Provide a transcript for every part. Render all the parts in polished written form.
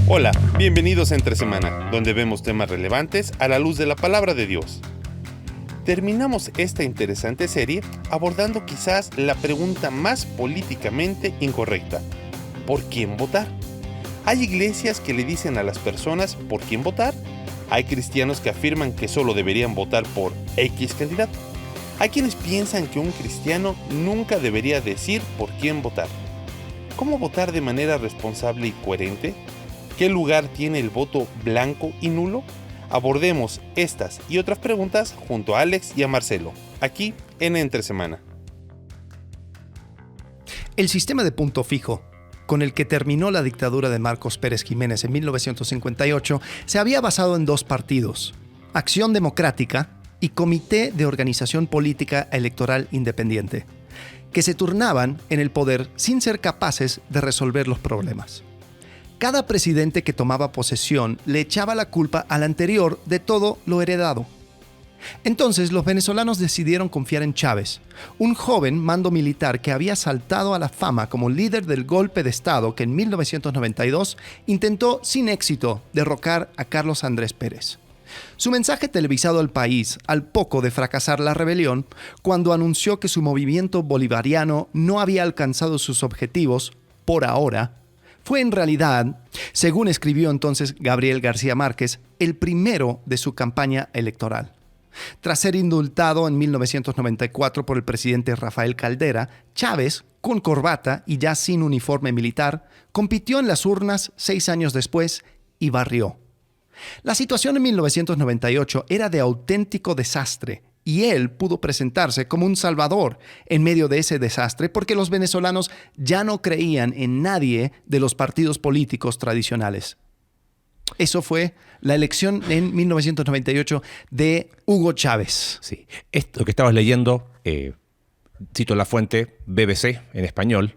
Hola, bienvenidos a Entre Semana, donde vemos temas relevantes a la luz de la palabra de Dios. Terminamos esta interesante serie abordando quizás la pregunta más políticamente incorrecta: ¿por quién votar? Hay iglesias que le dicen a las personas por quién votar. Hay cristianos que afirman que solo deberían votar por X candidato. Hay quienes piensan que un cristiano nunca debería decir por quién votar. ¿Cómo votar de manera responsable y coherente? ¿Qué lugar tiene el voto blanco y nulo? Abordemos estas y otras preguntas junto a Alex y a Marcelo, aquí en Entre Semana. El sistema de punto fijo, con el que terminó la dictadura de Marcos Pérez Jiménez en 1958, se había basado en dos partidos: Acción Democrática y Comité de Organización Política Electoral Independiente, que se turnaban en el poder sin ser capaces de resolver los problemas. Cada presidente que tomaba posesión le echaba la culpa al anterior de todo lo heredado. Entonces los venezolanos decidieron confiar en Chávez, un joven mando militar que había saltado a la fama como líder del golpe de Estado que en 1992 intentó sin éxito derrocar a Carlos Andrés Pérez. Su mensaje televisado al país, al poco de fracasar la rebelión, cuando anunció que su movimiento bolivariano no había alcanzado sus objetivos, por ahora, fue en realidad, según escribió entonces Gabriel García Márquez, el primero de su campaña electoral. Tras ser indultado en 1994 por el presidente Rafael Caldera, Chávez, con corbata y ya sin uniforme militar, compitió en las urnas 6 años después y barrió. La situación en 1998 era de auténtico desastre, y él pudo presentarse como un salvador en medio de ese desastre porque los venezolanos ya no creían en nadie de los partidos políticos tradicionales. Eso fue la elección en 1998 de Hugo Chávez. Sí. Esto que estabas leyendo, cito la fuente, BBC en español,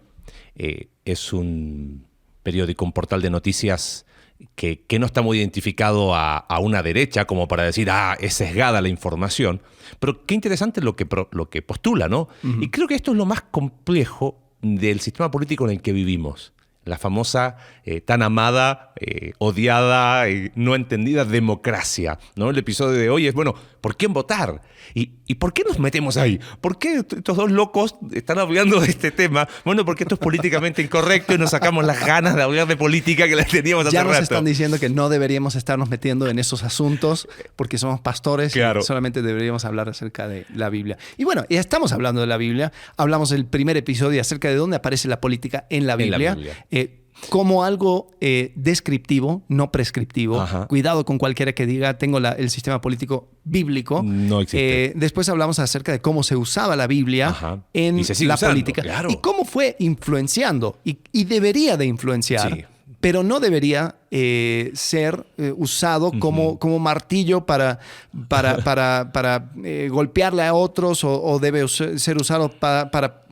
es un periódico, un portal de noticias que no está muy identificado a una derecha como para decir, es sesgada la información. Pero qué interesante lo que postula, ¿no? Uh-huh. Y creo que esto es lo más complejo del sistema político en el que vivimos. La famosa, tan amada, odiada, no entendida democracia, ¿no? El episodio de hoy es, bueno, ¿por quién votar? ¿Y por qué nos metemos ahí? ¿Por qué estos dos locos están hablando de este tema? Bueno, porque esto es políticamente incorrecto y nos sacamos las ganas de hablar de política que las teníamos hace rato. Ya nos están diciendo que no deberíamos estarnos metiendo en esos asuntos porque somos pastores. Claro. Y solamente deberíamos hablar acerca de la Biblia. Y bueno, ya estamos hablando de la Biblia. Hablamos del primer episodio acerca de dónde aparece la política en la Biblia. Como algo descriptivo, no prescriptivo. Ajá. Cuidado con cualquiera que diga tengo el sistema político bíblico. No existe. Después hablamos acerca de cómo se usaba la Biblia en la política. Claro. Y cómo fue influenciando y debería de influenciar. Sí. Pero no debería ser usado como martillo para golpearle a otros o debe ser usado para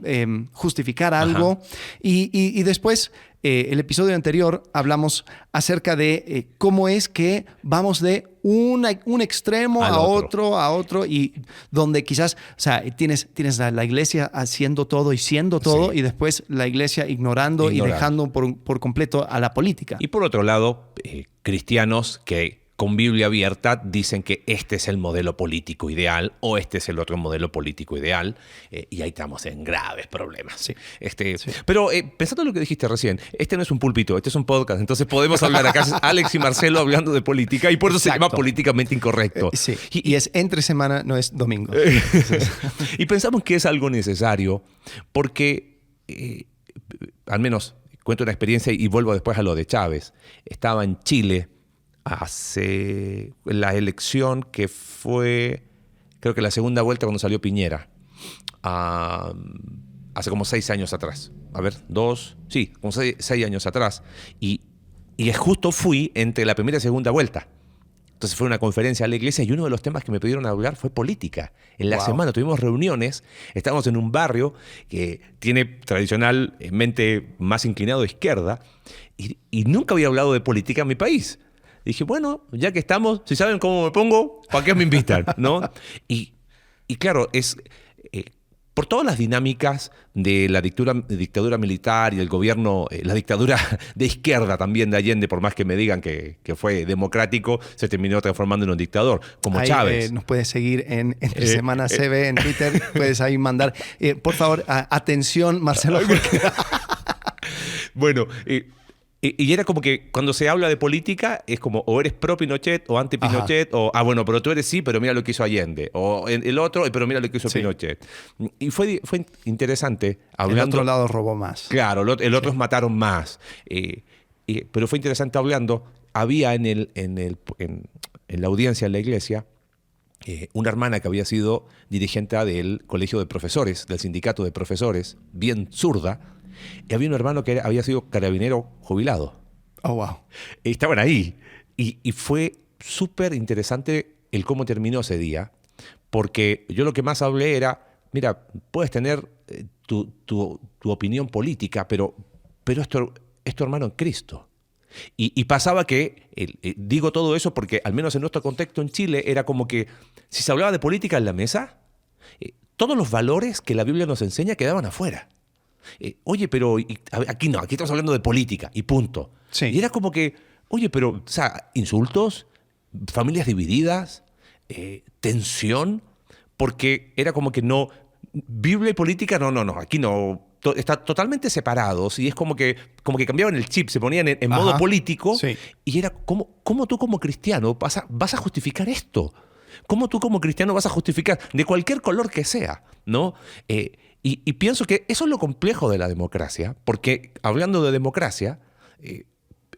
justificar algo. Y después, el episodio anterior, hablamos acerca de cómo es que vamos de un extremo a otro, y donde quizás, o sea, tienes la iglesia haciendo todo y siendo todo, sí, y después la iglesia ignorando y dejando por completo a la política. Y por otro lado, cristianos que con Biblia abierta dicen que este es el modelo político ideal o este es el otro modelo político ideal, y ahí estamos en graves problemas. Sí. Sí. Pero pensando en lo que dijiste recién, este no es un púlpito, este es un podcast, entonces podemos hablar acá, Alex y Marcelo hablando de política, y por eso se llama políticamente incorrecto. Sí. Y es entre semana, no es domingo. Y pensamos que es algo necesario porque, al menos cuento una experiencia y vuelvo después a lo de Chávez. Estaba en Chile hace la elección que fue, creo que la segunda vuelta cuando salió Piñera, hace como 6 años atrás. Como 6 años atrás. Y justo fui entre la primera y segunda vuelta. Entonces fue una conferencia a la iglesia y uno de los temas que me pidieron hablar fue política. En la semana tuvimos reuniones, estábamos en un barrio que tiene tradicionalmente más inclinado de izquierda y nunca había hablado de política en mi país. Dije, bueno, ya que estamos, si saben cómo me pongo, ¿para qué me invitan? ¿No? Y claro, por todas las dinámicas de la dictadura militar y el gobierno, la dictadura de izquierda también de Allende, por más que me digan que fue democrático, se terminó transformando en un dictador, como ahí, Chávez. Nos puedes seguir en Entre Semana CB en Twitter, puedes ahí mandar. Por favor, atención, Marcelo. Bueno, y era como que cuando se habla de política es como o eres pro Pinochet o anti Pinochet, o bueno, pero tú eres sí, pero mira lo que hizo Allende, o el otro, pero mira lo que hizo Pinochet. Y fue interesante hablando. El otro lado robó más. Claro, el otros mataron más. Pero fue interesante hablando. Había en la audiencia en la iglesia una hermana que había sido dirigente del colegio de profesores, del sindicato de profesores, bien zurda. Y había un hermano que había sido carabinero jubilado. Oh, wow. Estaban ahí. Y fue súper interesante el cómo terminó ese día, porque yo lo que más hablé era, mira, puedes tener tu opinión política, pero es tu hermano en Cristo. Y pasaba que, digo todo eso porque al menos en nuestro contexto en Chile era como que si se hablaba de política en la mesa, todos los valores que la Biblia nos enseña quedaban afuera. Oye, pero aquí no, aquí estamos hablando de política y punto. Sí. Y era como que, oye, pero, o sea, insultos, familias divididas, tensión, porque era como que no, Biblia y política, no, aquí no, está totalmente separados y es como que cambiaban el chip, se ponían en modo político y era ¿cómo tú como cristiano vas a justificar esto? ¿Cómo tú como cristiano vas a justificar de cualquier color que sea, ¿no? Y pienso que eso es lo complejo de la democracia, porque hablando de democracia,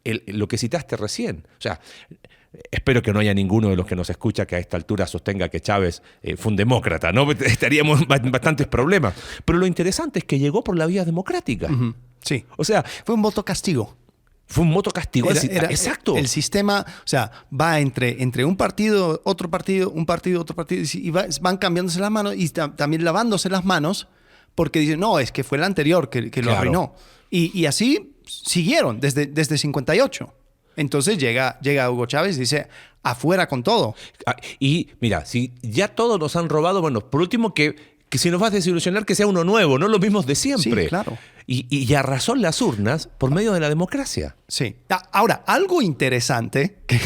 lo que citaste recién, o sea, espero que no haya ninguno de los que nos escucha que a esta altura sostenga que Chávez fue un demócrata, ¿no? Estaríamos en bastantes problemas. Pero lo interesante es que llegó por la vía democrática. Uh-huh. Sí. O sea, fue un voto castigo. Fue un voto castigo. Exacto. El sistema, o sea, va entre un partido, otro partido, un partido, otro partido, y van cambiándose las manos y también lavándose las manos porque dicen, no, es que fue el anterior que lo arruinó. Y así siguieron desde 58. Entonces llega Hugo Chávez y dice, afuera con todo. Y mira, si ya todos nos han robado, bueno, por último que si nos vas a desilusionar que sea uno nuevo, no los mismos de siempre. Sí, claro. Y arrasó en las urnas por medio de la democracia. Sí. Ahora, algo interesante, que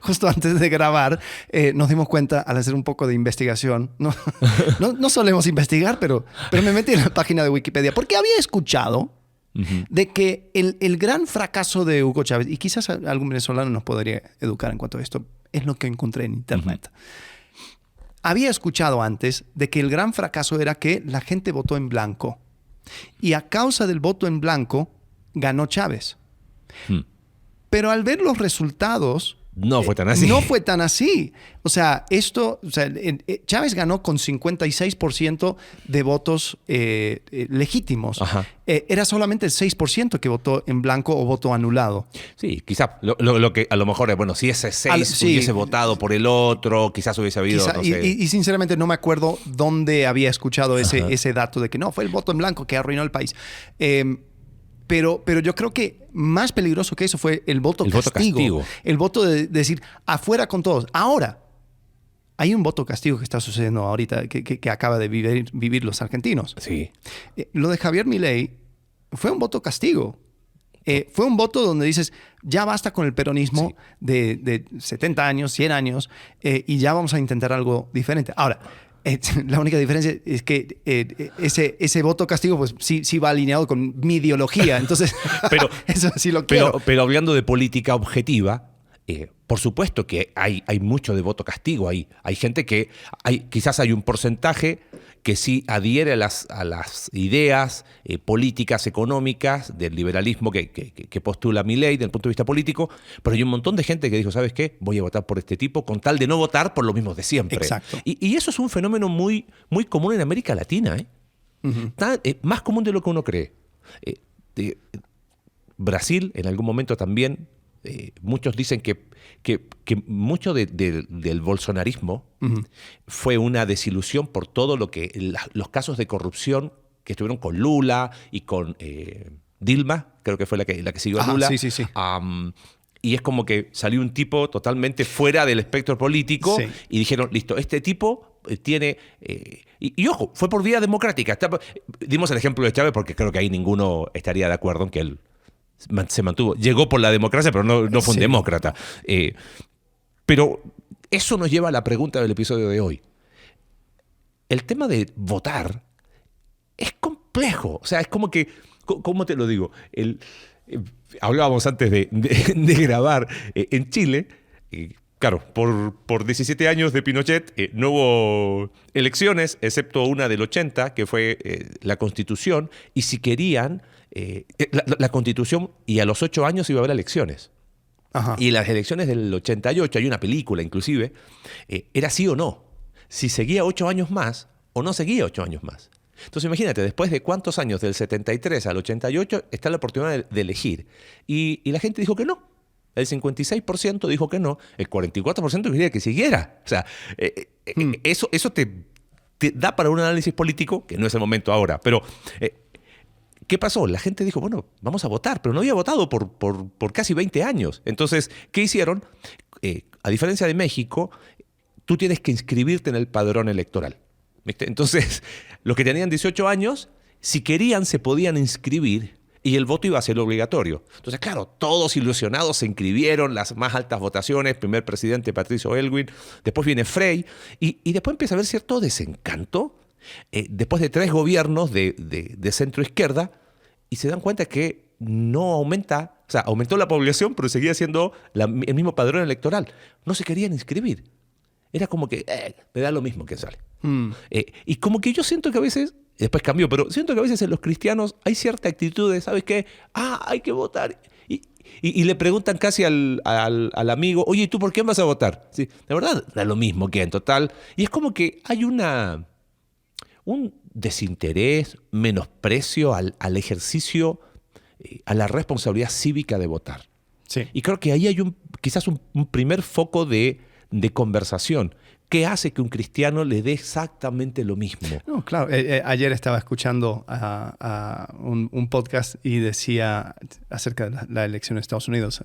justo antes de grabar nos dimos cuenta al hacer un poco de investigación. No solemos investigar, pero me metí en la página de Wikipedia porque había escuchado de que el gran fracaso de Hugo Chávez, y quizás algún venezolano nos podría educar en cuanto a esto, es lo que encontré en internet. Había escuchado antes de que el gran fracaso era que la gente votó en blanco. Y a causa del voto en blanco, ganó Chávez. Pero al ver los resultados... No fue tan así. No fue tan así. O sea, Chávez ganó con 56% de votos legítimos. Era solamente el 6% que votó en blanco o voto anulado. Sí, quizá lo que a lo mejor es, bueno, si ese 6 hubiese votado por el otro, quizás hubiese habido, no sé. Y sinceramente no me acuerdo dónde había escuchado ese dato de que no, fue el voto en blanco que arruinó el país. Pero yo creo que más peligroso que eso fue el voto castigo. El voto de decir, afuera con todos. Ahora, hay un voto castigo que está sucediendo ahorita, que acaba de vivir los argentinos. Sí. Lo de Javier Milei fue un voto castigo. Fue un voto donde dices, ya basta con el peronismo de 70 años, 100 años, y ya vamos a intentar algo diferente. Ahora, la única diferencia es que ese voto castigo pues sí va alineado con mi ideología. Entonces, pero, eso sí lo quiero. Pero hablando de política objetiva, por supuesto que hay mucho de voto castigo ahí. Hay gente que... quizás hay un porcentaje que sí adhiere a las ideas políticas, económicas del liberalismo que postula Milei desde el punto de vista político, pero hay un montón de gente que dijo, ¿sabes qué? Voy a votar por este tipo con tal de no votar por los mismos de siempre. Exacto. Y eso es un fenómeno muy, muy común en América Latina. Más común de lo que uno cree. Brasil, en algún momento también, muchos dicen que mucho del bolsonarismo fue una desilusión por todo lo que los casos de corrupción que estuvieron con Lula y con Dilma, creo que fue la que siguió a Lula. Sí. Y es como que salió un tipo totalmente fuera del espectro político y dijeron, listo, este tipo tiene... y ojo, fue por vía democrática. Dimos el ejemplo de Chávez porque creo que ahí ninguno estaría de acuerdo en que él se mantuvo. Llegó por la democracia, pero no fue un demócrata. Pero eso nos lleva a la pregunta del episodio de hoy. El tema de votar es complejo. O sea, es como que... ¿Cómo te lo digo? Hablábamos antes de grabar. En Chile, claro, por 17 años de Pinochet no hubo elecciones, excepto una del 80, que fue la Constitución. Y si querían, la Constitución, y a los 8 años iba a haber elecciones. Ajá. Y las elecciones del 88, hay una película inclusive, era sí o no. Si seguía 8 años más o no seguía 8 años más. Entonces imagínate, después de cuántos años, del 73 al 88, está la oportunidad de elegir. Y la gente dijo que no. El 56% dijo que no, el 44% quería que siguiera. O sea, eso te da para un análisis político, que no es el momento ahora. Pero, ¿qué pasó? La gente dijo, bueno, vamos a votar, pero no había votado por casi 20 años. Entonces, ¿qué hicieron? A diferencia de México, tú tienes que inscribirte en el padrón electoral. ¿Viste? Entonces, los que tenían 18 años, si querían, se podían inscribir y el voto iba a ser obligatorio. Entonces, claro, todos ilusionados se inscribieron, las más altas votaciones, primer presidente Patricio Aylwin, después viene Frei, y después empieza a haber cierto desencanto, después de 3 gobiernos de centro-izquierda, y se dan cuenta que no aumenta, o sea, aumentó la población, pero seguía siendo el mismo padrón electoral. No se querían inscribir. Era como que me da lo mismo que sale. Y como que yo siento que a veces, después cambió, pero siento que a veces en los cristianos hay cierta actitud de, ¿sabes qué? Hay que votar. Y le preguntan casi al amigo, oye, ¿y tú por qué vas a votar? Sí, de verdad, da lo mismo que en total. Y es como que hay un desinterés, menosprecio al ejercicio, a la responsabilidad cívica de votar. Sí. Y creo que ahí hay quizás un primer foco de conversación que hace que un cristiano le dé exactamente lo mismo. No, claro. Ayer estaba escuchando a un podcast y decía acerca de la elección de Estados Unidos.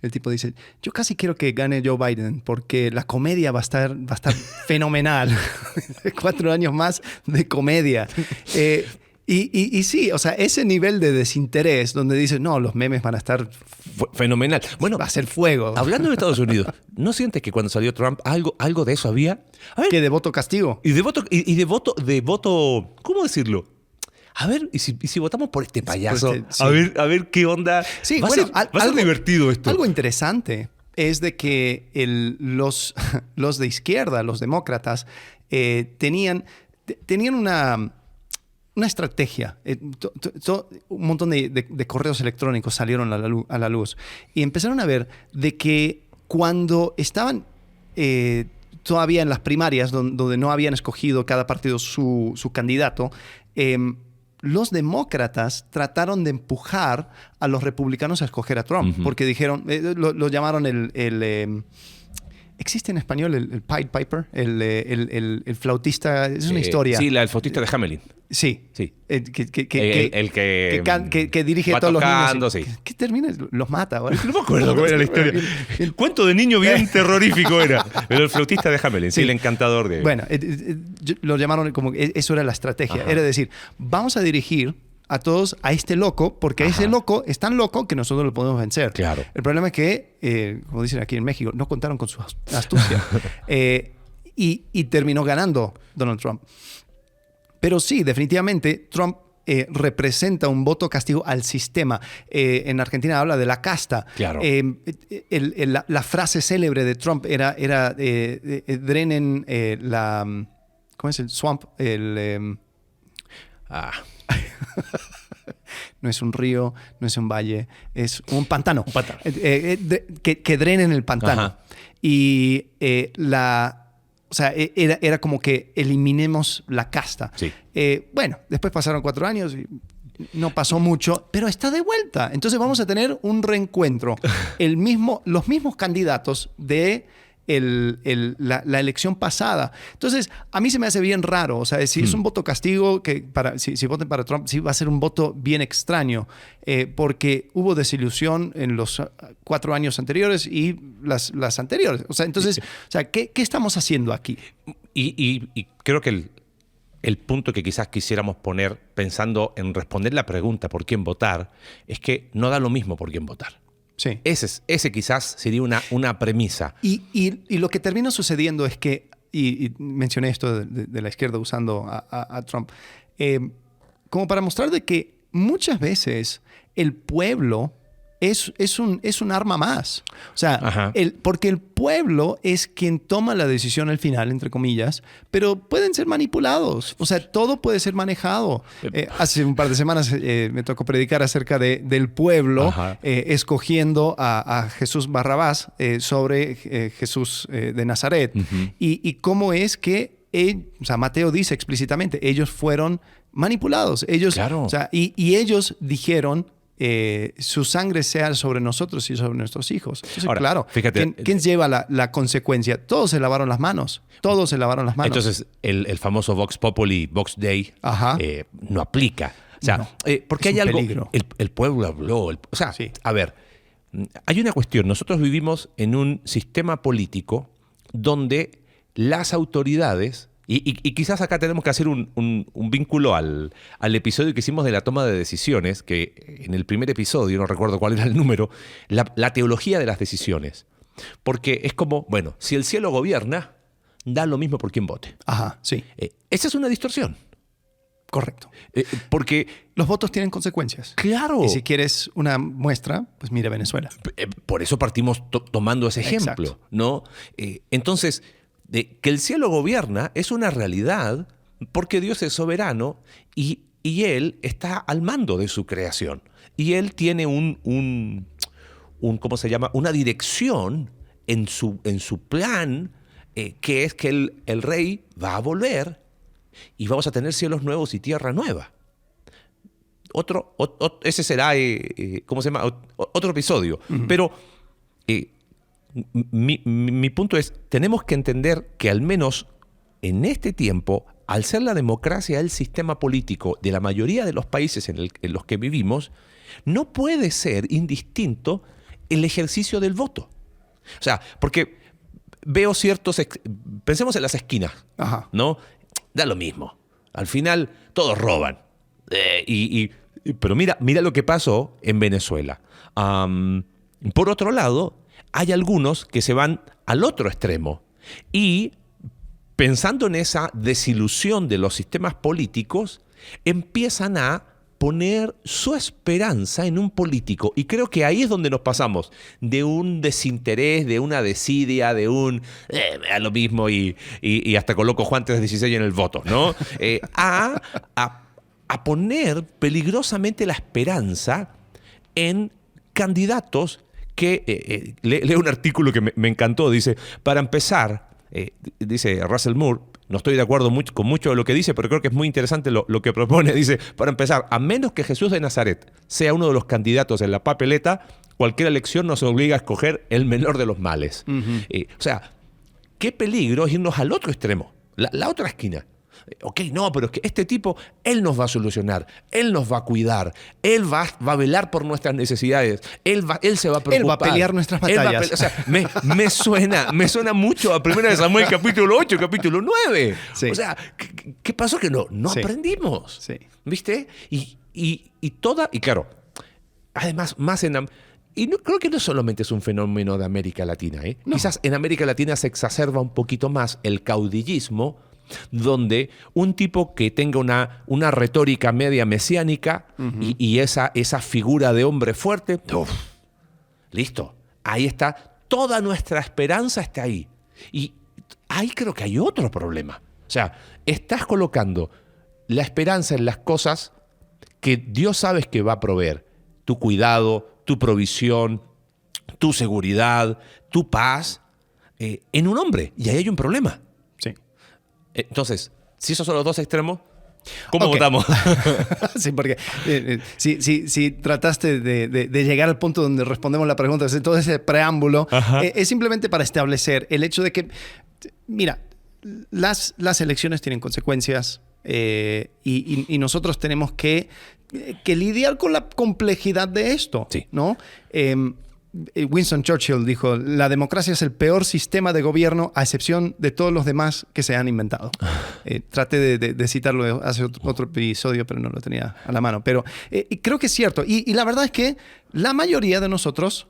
El tipo dice, yo casi quiero que gane Joe Biden porque la comedia va a estar fenomenal. 4 años más de comedia. Y sí, o sea, ese nivel de desinterés donde dices, no, los memes van a estar fenomenal. Bueno, va a ser fuego. Hablando de Estados Unidos, ¿no sientes que cuando salió Trump algo de eso había? A ver, ¿que de voto castigo? Y de voto, ¿cómo decirlo? A ver, ¿y si votamos por este payaso? Sí. A ver qué onda. Sí, va a ser divertido esto. Algo interesante es de que los de izquierda, los demócratas, tenían una estrategia. Un montón de correos electrónicos salieron a la luz y empezaron a ver de que cuando estaban todavía en las primarias, donde no habían escogido cada partido su candidato, los demócratas trataron de empujar a los republicanos a escoger a Trump, porque dijeron, lo llamaron ¿existe en español el Pied Piper? El flautista, es una historia. Sí, el flautista de Hamelin. Sí. El que dirige va todos tocando, los niños. Sí. ¿Qué termina? Los mata ahora. No me acuerdo cómo era la historia. El cuento de niño bien terrorífico era. Pero el flautista de Hamelin, sí, el encantador de... Bueno, lo llamaron como... Eso era la estrategia. Ajá. Era decir, vamos a dirigir a todos a este loco, porque ese loco es tan loco que nosotros lo podemos vencer. Claro. El problema es que, como dicen aquí en México, no contaron con su astucia. Y terminó ganando Donald Trump. Pero sí, definitivamente, Trump representa un voto castigo al sistema. En Argentina habla de la casta. Claro. La frase célebre de Trump era drenen ¿cómo es el swamp? No es un río, no es un valle, es un pantano. Un pantano. Que drenen el pantano. Ajá. Y o sea, era como que eliminemos la casta. Sí. Bueno, después pasaron 4 años y no pasó mucho, pero está de vuelta. Entonces vamos a tener un reencuentro. Los mismos candidatos de la elección pasada. Entonces, a mí se me hace bien raro. O sea, si es un voto castigo, si voten para Trump, sí va a ser un voto bien extraño, porque hubo desilusión en los 4 años anteriores y las anteriores. O sea, entonces, ¿qué estamos haciendo aquí? Y creo que el punto que quizás quisiéramos poner pensando en responder la pregunta por quién votar es que no da lo mismo por quién votar. Sí. Ese quizás sería una premisa. Y lo que termina sucediendo es que, y mencioné esto de la izquierda usando a Trump, como para mostrar de que muchas veces el pueblo es un arma más. O sea, porque el pueblo es quien toma la decisión al final, entre comillas, pero pueden ser manipulados. O sea, todo puede ser manejado. Hace un par de semanas me tocó predicar acerca del pueblo escogiendo a Jesús Barrabás sobre Jesús de Nazaret. Y cómo es que o sea, Mateo dice explícitamente, ellos fueron manipulados. Ellos, claro. O sea, y ellos dijeron, su sangre sea sobre nosotros y sobre nuestros hijos. Entonces, ahora, claro, fíjate, ¿quién lleva la consecuencia? Todos se lavaron las manos. Todos se lavaron las manos. Entonces, el famoso Vox Populi, Vox Dei, no aplica. O sea, porque hay algo... Peligro. El pueblo habló. O sea, sí. A ver, hay una cuestión. Nosotros vivimos en un sistema político donde las autoridades... Y quizás acá tenemos que hacer un vínculo al episodio que hicimos de la toma de decisiones, que en el primer episodio, no recuerdo cuál era el número, la teología de las decisiones. Porque es como, bueno, si el cielo gobierna, da lo mismo por quien vote. Ajá, sí. Esa es una distorsión. Correcto. Porque los votos tienen consecuencias. Claro. Y si quieres una muestra, pues mira Venezuela. Por eso partimos tomando ese ejemplo. Exacto. ¿No? Entonces... que el cielo gobierna es una realidad porque Dios es soberano y Él está al mando de su creación. Y Él tiene ¿cómo se llama? Una dirección en su plan, que es que el rey va a volver y vamos a tener cielos nuevos y tierra nueva. Ese será, ¿cómo se llama? Otro episodio. Uh-huh. Pero... Mi punto es, tenemos que entender que al menos en este tiempo, al ser la democracia el sistema político de la mayoría de los países en los que vivimos, no puede ser indistinto el ejercicio del voto. O sea, porque veo pensemos en las esquinas, ¿no? Da lo mismo. Al final todos roban. Pero mira lo que pasó en Venezuela. Por otro lado, hay algunos que se van al otro extremo y, pensando en esa desilusión de los sistemas políticos, empiezan a poner su esperanza en un político. Y creo que ahí es donde nos pasamos de un desinterés, de una desidia, de me da lo mismo y hasta coloco Juan 3:16 en el voto, ¿no? A poner peligrosamente la esperanza en candidatos que leo un artículo que me encantó. Dice, para empezar, dice Russell Moore, no estoy de acuerdo con mucho de lo que dice, pero creo que es muy interesante lo que propone. Dice, para empezar, a menos que Jesús de Nazaret sea uno de los candidatos en la papeleta, cualquier elección nos obliga a escoger el menor de los males. Uh-huh. O sea, qué peligro es irnos al otro extremo, la otra esquina. Ok, no, pero es que este tipo, él nos va a solucionar, él nos va a cuidar, él va a velar por nuestras necesidades, él se va a preocupar. Él va a pelear nuestras batallas. O sea, me suena mucho a 1 Samuel capítulo 8, capítulo 9. Sí. O sea, ¿qué pasó? Que no sí. Aprendimos. Sí. ¿Viste? Y claro, además, creo que no solamente es un fenómeno de América Latina. No. Quizás en América Latina se exacerba un poquito más el caudillismo, donde un tipo que tenga una retórica media mesiánica uh-huh. y esa figura de hombre fuerte, listo, ahí está, toda nuestra esperanza está ahí. Y ahí creo que hay otro problema. O sea, estás colocando la esperanza en las cosas que Dios sabes que va a proveer. Tu cuidado, tu provisión, tu seguridad, tu paz, en un hombre. Y ahí hay un problema. Entonces, si esos son los dos extremos, ¿cómo votamos? Sí, porque si trataste de llegar al punto donde respondemos la pregunta, todo ese preámbulo, es simplemente para establecer el hecho de que, mira, las elecciones tienen consecuencias y nosotros tenemos que lidiar con la complejidad de esto, sí. ¿no? Winston Churchill dijo, la democracia es el peor sistema de gobierno a excepción de todos los demás que se han inventado. Traté de citarlo hace otro episodio, pero no lo tenía a la mano. Pero creo que es cierto. Y la verdad es que la mayoría de nosotros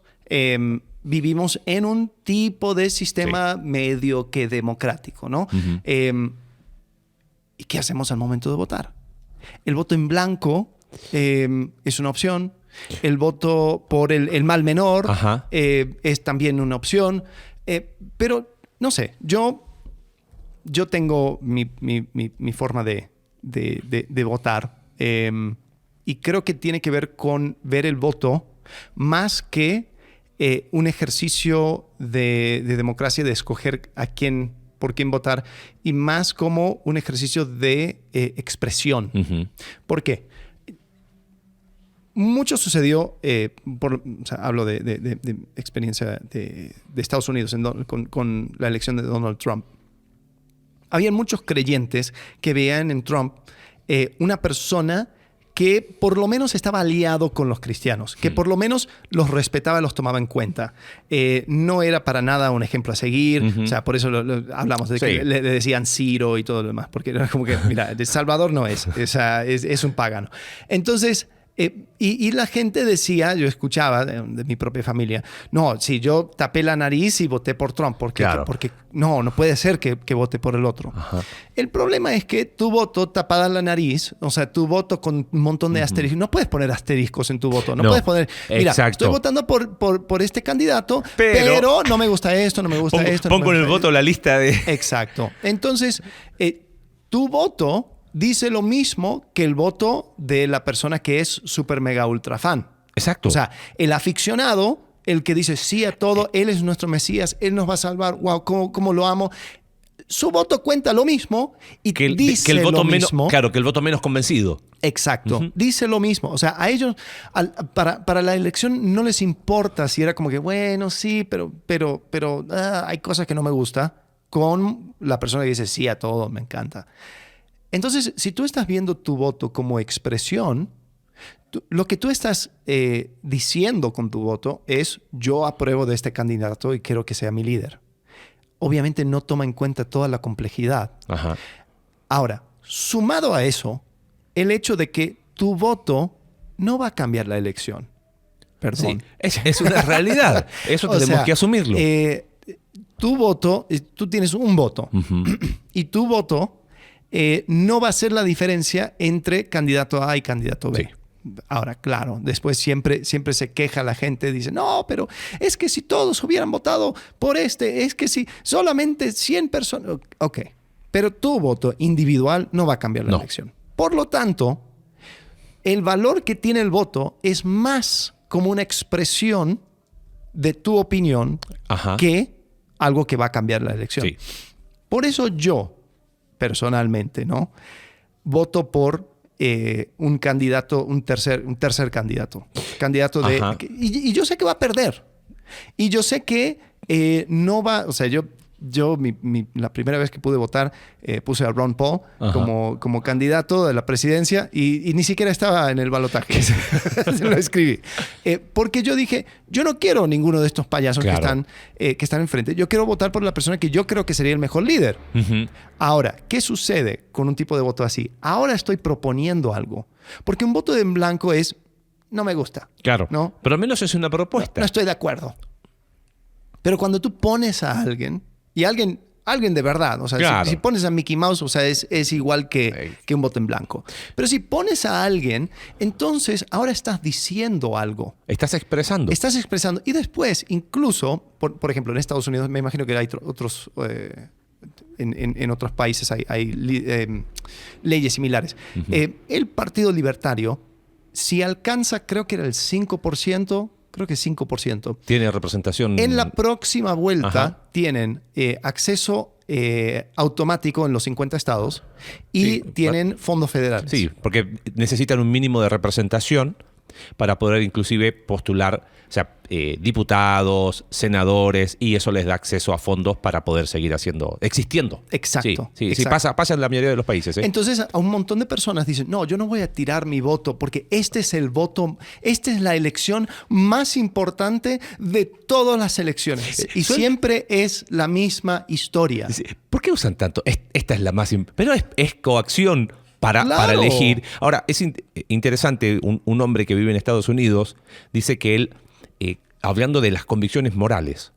vivimos en un tipo de sistema medio que democrático, ¿no? ¿Y qué hacemos al momento de votar? El voto en blanco es una opción. El voto por el mal menor es también una opción. Pero, no sé, yo tengo mi forma de votar. Y creo que tiene que ver con ver el voto más que un ejercicio de democracia, de escoger por quién votar, y más como un ejercicio de expresión. ¿Por qué? Mucho sucedió, hablo de experiencia de Estados Unidos con la elección de Donald Trump. Había muchos creyentes que veían en Trump una persona que por lo menos estaba aliado con los cristianos, que por lo menos los respetaba, los tomaba en cuenta. No era para nada un ejemplo a seguir, o sea, por eso hablamos de que le decían Ciro y todo lo demás, porque era como que, mira, El Salvador no es un pagano. Entonces, y la gente decía, yo escuchaba de mi propia familia, no, si yo tapé la nariz y voté por Trump, porque no puede ser que vote por el otro. El problema es que tu voto tapada la nariz, o sea, tu voto con un montón de asteriscos, no puedes poner asteriscos en tu voto, no puedes poner, mira, estoy votando por este candidato, pero no me gusta esto, no me gusta esto. Pongo en el voto la lista de... Exacto. Entonces, tu voto dice lo mismo que el voto de la persona que es súper mega ultra fan. Exacto. O sea, el aficionado, el que dice sí a todo, él es nuestro Mesías, él nos va a salvar, wow, cómo lo amo. Su voto cuenta lo mismo y dice lo mismo. Claro, que el voto menos convencido. Exacto. Dice lo mismo. O sea, a ellos, para la elección no les importa si era como que, bueno, sí, pero hay cosas que no me gusta, con la persona que dice sí a todo, me encanta. Entonces, si tú estás viendo tu voto como expresión, lo que tú estás diciendo con tu voto es yo apruebo de este candidato y quiero que sea mi líder. Obviamente no toma en cuenta toda la complejidad. Ahora, sumado a eso, el hecho de que tu voto no va a cambiar la elección. Perdón. Sí, es una realidad. Eso tenemos que asumirlo. Tu voto, tú tienes un voto y tu voto no va a ser la diferencia entre candidato A y candidato B. Sí. Ahora, claro, después siempre se queja la gente, dice, no, pero es que si todos hubieran votado por es que si solamente 100 personas... Ok, pero tu voto individual no va a cambiar la elección. Por lo tanto, el valor que tiene el voto es más como una expresión de tu opinión que algo que va a cambiar la elección. Sí. Por eso yo, personalmente, ¿no? Voto por un candidato, un tercer candidato. Y yo sé que va a perder. Y yo sé que no va... O sea, yo la primera vez que pude votar puse a Ron Paul como candidato de la presidencia y ni siquiera estaba en el balotaje. Se lo escribí. Porque yo dije, yo no quiero ninguno de estos payasos que están enfrente. Yo quiero votar por la persona que yo creo que sería el mejor líder. Ahora, ¿qué sucede con un tipo de voto así? Ahora estoy proponiendo algo. Porque un voto en blanco es, no me gusta. Claro. ¿No? Pero al menos es una propuesta. No estoy de acuerdo. Pero cuando tú pones a alguien... Y alguien de verdad, o sea, si pones a Mickey Mouse, o sea, es igual que un voto en blanco. Pero si pones a alguien, entonces ahora estás diciendo algo. Estás expresando. Estás expresando. Y después, incluso, por ejemplo, en Estados Unidos, me imagino que hay otros... en otros países hay leyes similares. El Partido Libertario, si alcanza, creo que era el 5%... Creo que 5%. Tiene representación. En la próxima vuelta tienen acceso automático en los 50 estados y tienen fondo federal. Sí, porque necesitan un mínimo de representación para poder inclusive postular, o sea, diputados, senadores, y eso les da acceso a fondos para poder seguir existiendo. Exacto. Sí, exacto. pasa en la mayoría de los países. Entonces, a un montón de personas dicen, no, yo no voy a tirar mi voto porque este es el voto, esta es la elección más importante de todas las elecciones. Y siempre es la misma historia. ¿Por qué usan tanto? Esta es la más... Pero es coacción para elegir. Ahora, es interesante, un hombre que vive en Estados Unidos dice que él, hablando de las convicciones morales,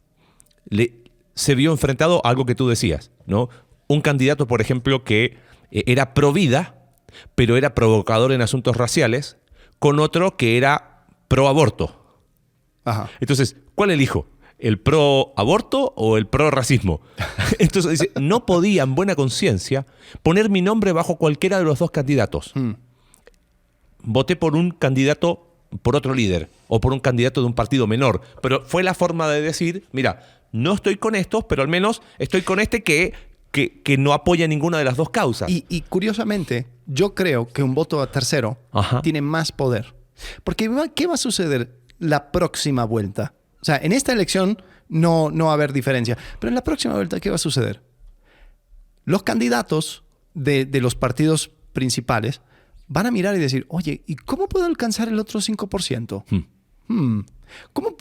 se vio enfrentado a algo que tú decías, ¿no? Un candidato, por ejemplo, que era pro vida, pero era provocador en asuntos raciales, con otro que era pro aborto. Ajá. Entonces, ¿cuál elijo? ¿El pro aborto o el pro racismo? Entonces dice, no podía en buena conciencia poner mi nombre bajo cualquiera de los dos candidatos. Voté por un candidato, por otro líder, o por un candidato de un partido menor. Pero fue la forma de decir, mira, no estoy con estos, pero al menos estoy con este que no apoya ninguna de las dos causas. Y curiosamente, yo creo que un voto a tercero tiene más poder. Porque ¿qué va a suceder la próxima vuelta? O sea, en esta elección no va a haber diferencia. Pero en la próxima vuelta, ¿qué va a suceder? Los candidatos de los partidos principales van a mirar y decir, oye, ¿y cómo puedo alcanzar el otro 5%?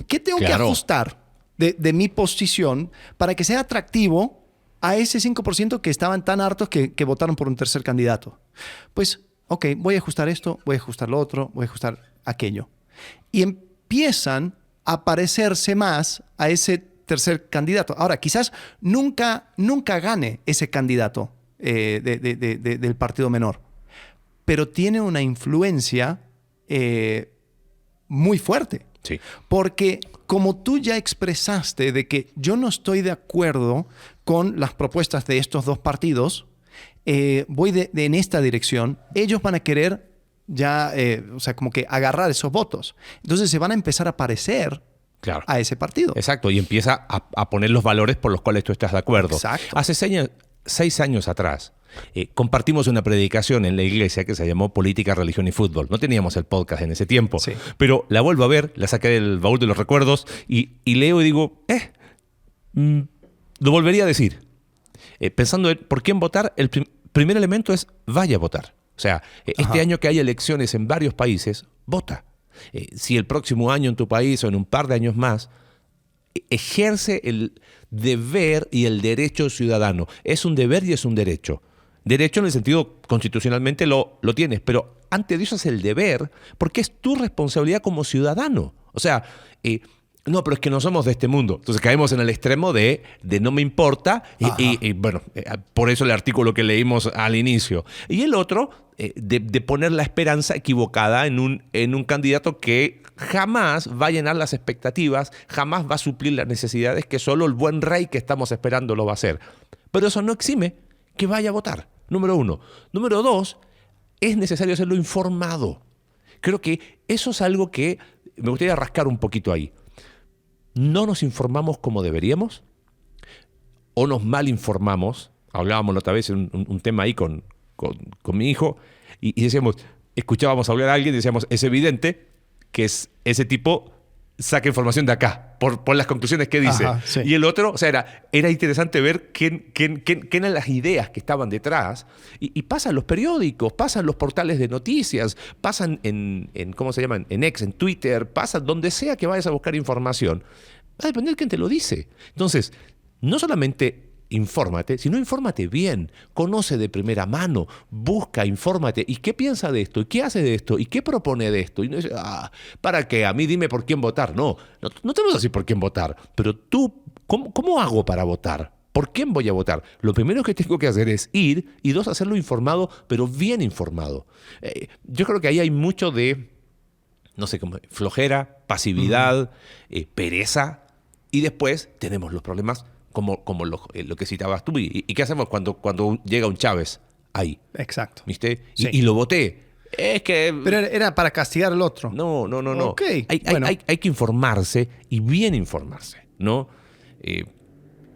¿Qué tengo que ajustar de mi posición para que sea atractivo a ese 5% que estaban tan hartos que votaron por un tercer candidato? Pues, ok, voy a ajustar esto, voy a ajustar lo otro, voy a ajustar aquello. Y empiezan a parecerse más a ese tercer candidato. Ahora, quizás nunca gane ese candidato del partido menor, pero tiene una influencia muy fuerte. Sí. Porque como tú ya expresaste de que yo no estoy de acuerdo con las propuestas de estos dos partidos, voy en esta dirección, ellos van a querer ya, o sea, como que agarrar esos votos. Entonces se van a empezar a parecer a ese partido. Exacto, y empieza a poner los valores por los cuales tú estás de acuerdo. Exacto. Hace 6 años atrás, compartimos una predicación en la iglesia que se llamó Política, Religión y Fútbol. No teníamos el podcast en ese tiempo, pero la vuelvo a ver, la saqué del baúl de los recuerdos y leo y digo, lo volvería a decir. Pensando en por quién votar, el primer elemento es vaya a votar. O sea, este año que hay elecciones en varios países, vota. Si el próximo año en tu país o en un par de años más, ejerce el deber y el derecho ciudadano. Es un deber y es un derecho. Derecho en el sentido constitucionalmente lo tienes, pero antes de eso es el deber, porque es tu responsabilidad como ciudadano. O sea, no, pero es que no somos de este mundo. Entonces caemos en el extremo de no me importa y bueno, por eso el artículo que leímos al inicio. Y el otro, de poner la esperanza equivocada en un candidato que jamás va a llenar las expectativas, jamás va a suplir las necesidades que solo el buen rey que estamos esperando lo va a hacer. Pero eso no exime que vaya a votar, número 1. Número 2, es necesario hacerlo informado. Creo que eso es algo que me gustaría rascar un poquito ahí. No nos informamos como deberíamos o nos mal informamos. Hablábamos la otra vez en un tema ahí con mi hijo y decíamos, escuchábamos hablar a alguien y decíamos, es evidente que ese tipo saca información de acá por las conclusiones que dice. Sí. Y el otro, o sea, era interesante ver quién eran las ideas que estaban detrás. Y pasan los periódicos, pasan los portales de noticias, pasan en ¿cómo se llaman? En X, en Twitter, pasan donde sea que vayas a buscar información. Va a depender de quién te lo dice. Entonces, no solamente infórmate, sino infórmate bien, conoce de primera mano, busca, infórmate. ¿Y qué piensa de esto? ¿Y qué hace de esto? ¿Y qué propone de esto? Y no dice, ¿para qué? A mí dime por quién votar. No te vamos a decir por quién votar. Pero tú, ¿cómo hago para votar? ¿Por quién voy a votar? Lo primero que tengo que hacer es ir y 2, hacerlo informado, pero bien informado. Yo creo que ahí hay mucho de, no sé, como flojera, pasividad, pereza, y después tenemos los problemas como lo que citabas tú. ¿Y qué hacemos cuando llega un Chávez ahí? Exacto. ¿Viste? Sí. Y lo voté. Es que... Pero era para castigar al otro. No. Okay. Hay que informarse y bien informarse, ¿no?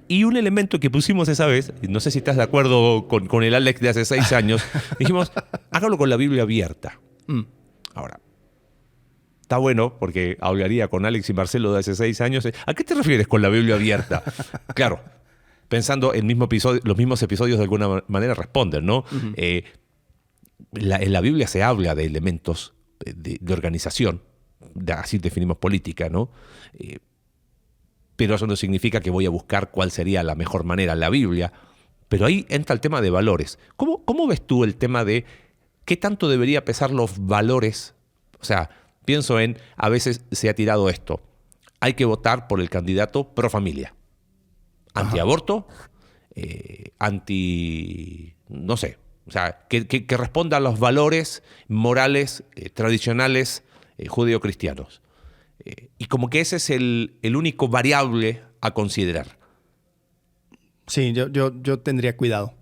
Y un elemento que pusimos esa vez, no sé si estás de acuerdo con el Alex de hace 6 años, dijimos, hágalo con la Biblia abierta. Ahora, está bueno porque hablaría con Alex y Marcelo de hace 6 años. ¿A qué te refieres con la Biblia abierta? Claro, pensando en los mismos episodios de alguna manera responden, ¿no? Uh-huh. En la Biblia se habla de elementos de organización, así definimos política, ¿no? Pero eso no significa que voy a buscar cuál sería la mejor manera en la Biblia. Pero ahí entra el tema de valores. ¿Cómo ves tú el tema de qué tanto debería pesar los valores? O sea, pienso a veces se ha tirado esto. Hay que votar por el candidato pro familia. Antiaborto, no sé. O sea, que responda a los valores morales tradicionales judeocristianos. Y como que ese es el único variable a considerar. Sí, yo tendría cuidado.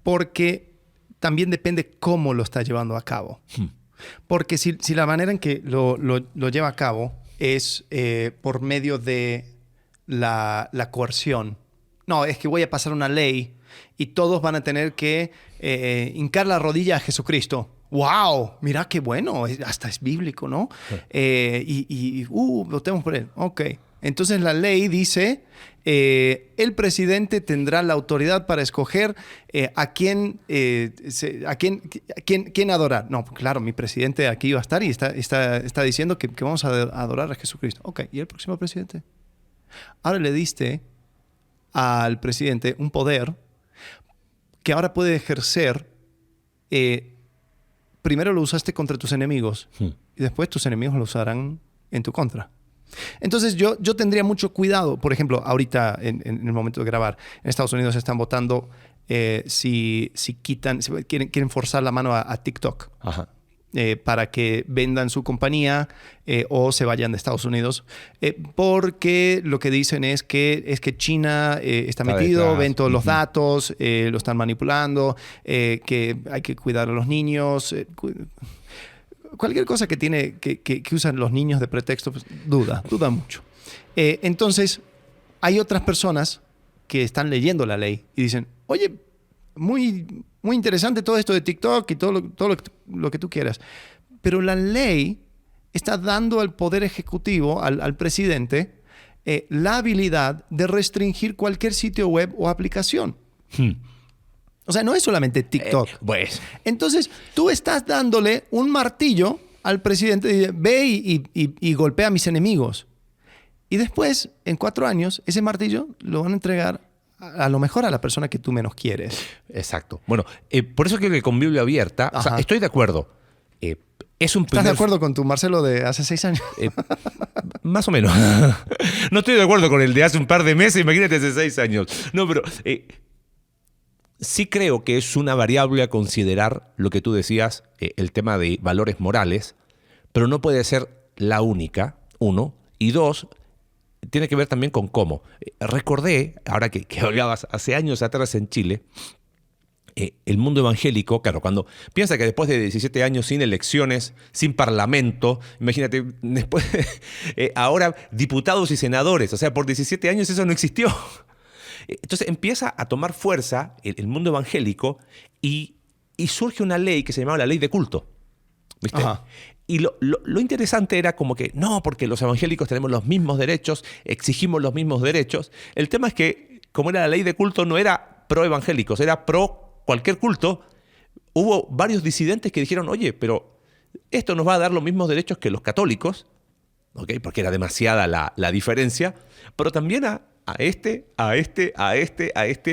Porque también depende cómo lo está llevando a cabo. Porque si la manera en que lo lleva a cabo es por medio de la coerción. No, es que voy a pasar una ley y todos van a tener que hincar la rodilla a Jesucristo. ¡Wow! Mira qué bueno. Hasta es bíblico, ¿no? Votemos por él. Ok. Entonces la ley dice, el presidente tendrá la autoridad para escoger a quién adorar. No, claro, mi presidente aquí va a estar y está diciendo que vamos a adorar a Jesucristo. Ok, ¿y el próximo presidente? Ahora le diste al presidente un poder que ahora puede ejercer. Primero lo usaste contra tus enemigos y después tus enemigos lo usarán en tu contra. Entonces yo tendría mucho cuidado. Por ejemplo, ahorita en el momento de grabar, en Estados Unidos están votando si quieren forzar la mano a TikTok. Ajá. Para que vendan su compañía o se vayan de Estados Unidos. Porque lo que dicen es que China está metido, detrás. Ven todos los datos, lo están manipulando, que hay que cuidar a los niños. Cualquier cosa que usan los niños de pretexto, pues, duda mucho. Entonces, hay otras personas que están leyendo la ley y dicen, oye, muy, muy interesante todo esto de TikTok y todo lo que tú quieras. Pero la ley está dando al Poder Ejecutivo, al presidente, la habilidad de restringir cualquier sitio web o aplicación. O sea, no es solamente TikTok. Pues. Entonces, tú estás dándole un martillo al presidente y dice, ve y golpea a mis enemigos. Y después, en 4 años, ese martillo lo van a entregar a lo mejor a la persona que tú menos quieres. Exacto. Bueno, por eso creo que con Biblia abierta, o sea, estoy de acuerdo. ¿Estás de acuerdo con tu Marcelo de hace 6 años? Más o menos. No estoy de acuerdo con el de hace un par de meses, imagínate hace 6 años. No, pero sí creo que es una variable a considerar lo que tú decías, el tema de valores morales, pero no puede ser la única, 1. Y 2, tiene que ver también con cómo. Recordé, ahora que hablabas, hace años atrás en Chile, el mundo evangélico, claro, cuando piensa que después de 17 años sin elecciones, sin parlamento, imagínate, después ahora diputados y senadores, o sea, por 17 años eso no existió. Entonces empieza a tomar fuerza el mundo evangélico y surge una ley que se llamaba la ley de culto. ¿Viste? Ajá. Y lo interesante era como que, no, porque los evangélicos tenemos los mismos derechos, exigimos los mismos derechos. El tema es que, como era la ley de culto, no era pro evangélicos, era pro cualquier culto. Hubo varios disidentes que dijeron, oye, pero esto nos va a dar los mismos derechos que los católicos, ¿okay? Porque era demasiada la diferencia, pero también a este.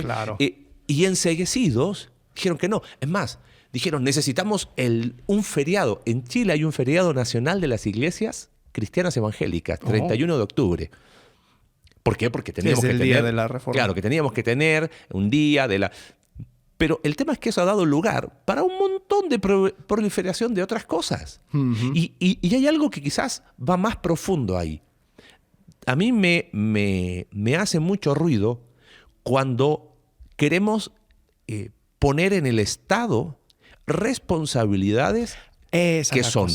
Claro. Y enseguecidos dijeron que no. Es más, dijeron, necesitamos un feriado. En Chile hay un feriado nacional de las iglesias cristianas evangélicas, 31 de octubre. ¿Por qué? Porque teníamos que tener... el día de la Reforma. Claro, que teníamos que tener un día de la... Pero el tema es que eso ha dado lugar para un montón de proliferación de otras cosas. Uh-huh. Y hay algo que quizás va más profundo ahí. A mí me hace mucho ruido cuando queremos poner en el Estado responsabilidades que son,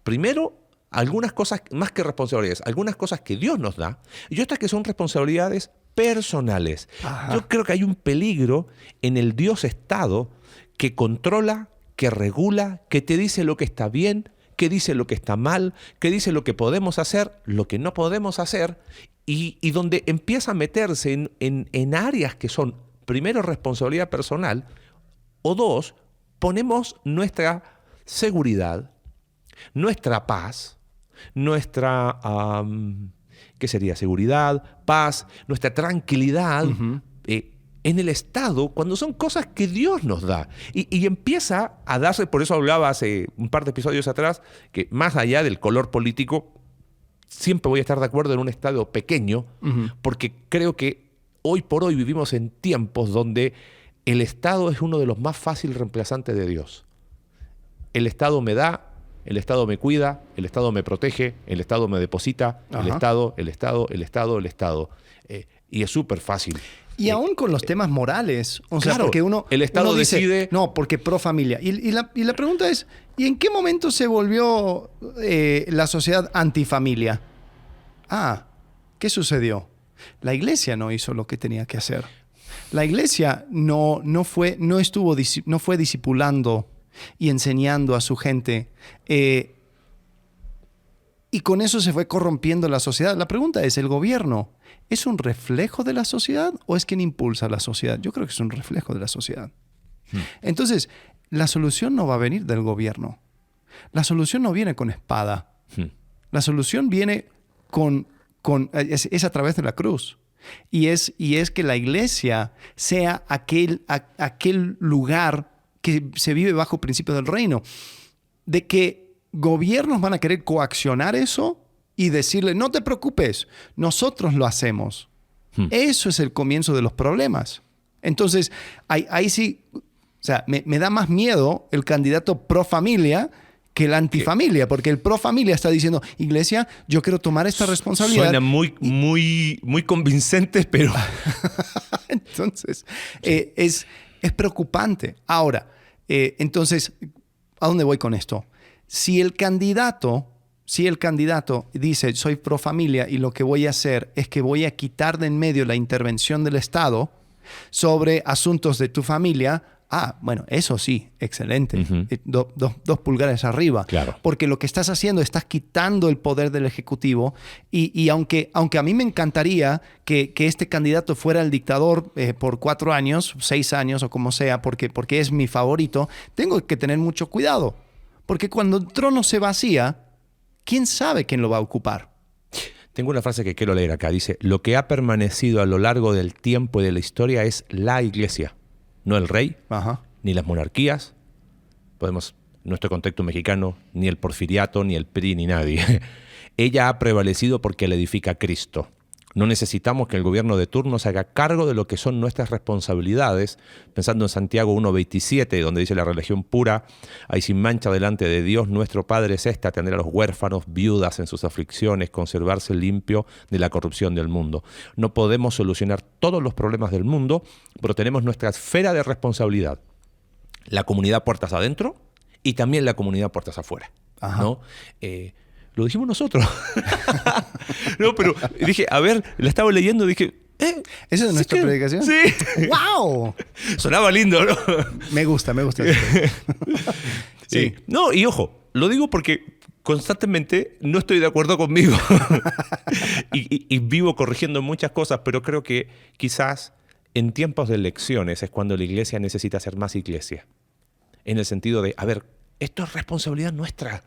primero, algunas cosas, más que responsabilidades, algunas cosas que Dios nos da, y otras que son responsabilidades personales. Ajá. Yo creo que hay un peligro en el Dios Estado que controla, que regula, que te dice lo que está bien, qué dice lo que está mal, qué dice lo que podemos hacer, lo que no podemos hacer, y donde empieza a meterse en áreas que son, primero, responsabilidad personal, o dos, ponemos nuestra seguridad, nuestra paz, nuestra, ¿qué sería? Seguridad, paz, nuestra tranquilidad en el Estado, cuando son cosas que Dios nos da. Y empieza a darse, por eso hablaba hace un par de episodios atrás, que más allá del color político, siempre voy a estar de acuerdo en un Estado pequeño, porque creo que hoy por hoy vivimos en tiempos donde el Estado es uno de los más fáciles reemplazantes de Dios. El Estado me da, el Estado me cuida, el Estado me protege, el Estado me deposita, el Estado. Y es súper fácil. Y aún con los temas morales. O sea, claro, porque el Estado uno dice, decide... No, porque pro familia. Y la pregunta es, ¿y en qué momento se volvió la sociedad antifamilia? ¿Qué sucedió? La iglesia no hizo lo que tenía que hacer. La iglesia no fue discipulando y enseñando a su gente. Y con eso se fue corrompiendo la sociedad. La pregunta es, ¿el gobierno es un reflejo de la sociedad o es quien impulsa la sociedad? Yo creo que es un reflejo de la sociedad. Entonces, la solución no va a venir del gobierno. La solución no viene con espada. La solución viene es a través de la cruz. Y es que la iglesia sea aquel lugar que se vive bajo principio del reino. De que gobiernos van a querer coaccionar eso y decirle, no te preocupes, nosotros lo hacemos. Eso es el comienzo de los problemas. Entonces, ahí sí, o sea, me da más miedo el candidato pro familia que el antifamilia, porque el pro familia está diciendo, iglesia, yo quiero tomar esta responsabilidad. Suena muy convincentes, pero... Entonces, es preocupante. Ahora, entonces, ¿a dónde voy con esto? Si el candidato dice, soy pro familia y lo que voy a hacer es que voy a quitar de en medio la intervención del Estado sobre asuntos de tu familia, bueno, eso sí, excelente. Dos pulgares arriba. Claro. Porque lo que estás haciendo, estás quitando el poder del Ejecutivo y aunque a mí me encantaría que este candidato fuera el dictador por 4 años, 6 años o como sea, porque es mi favorito, tengo que tener mucho cuidado. Porque cuando el trono se vacía, ¿quién sabe quién lo va a ocupar? Tengo una frase que quiero leer acá. Dice, lo que ha permanecido a lo largo del tiempo y de la historia es la iglesia. No el rey, ni las monarquías, en nuestro contexto mexicano, ni el porfiriato, ni el PRI, ni nadie. Ella ha prevalecido porque la edifica Cristo. No necesitamos que el gobierno de turno se haga cargo de lo que son nuestras responsabilidades, pensando en Santiago 1:27, donde dice la religión pura, hay sin mancha delante de Dios nuestro Padre es esta, atender a los huérfanos, viudas en sus aflicciones, conservarse limpio de la corrupción del mundo. No podemos solucionar todos los problemas del mundo, pero tenemos nuestra esfera de responsabilidad. La comunidad puertas adentro y también la comunidad puertas afuera, ¿no? Lo dijimos nosotros. No, pero dije, a ver, la estaba leyendo, dije... ¿Esa es nuestra predicación? Sí. ¡Wow! Sonaba lindo, ¿no? Me gusta. Sí. No, y ojo, lo digo porque constantemente no estoy de acuerdo conmigo. y vivo corrigiendo muchas cosas, pero creo que quizás en tiempos de elecciones es cuando la iglesia necesita ser más iglesia. En el sentido de, a ver, esto es responsabilidad nuestra.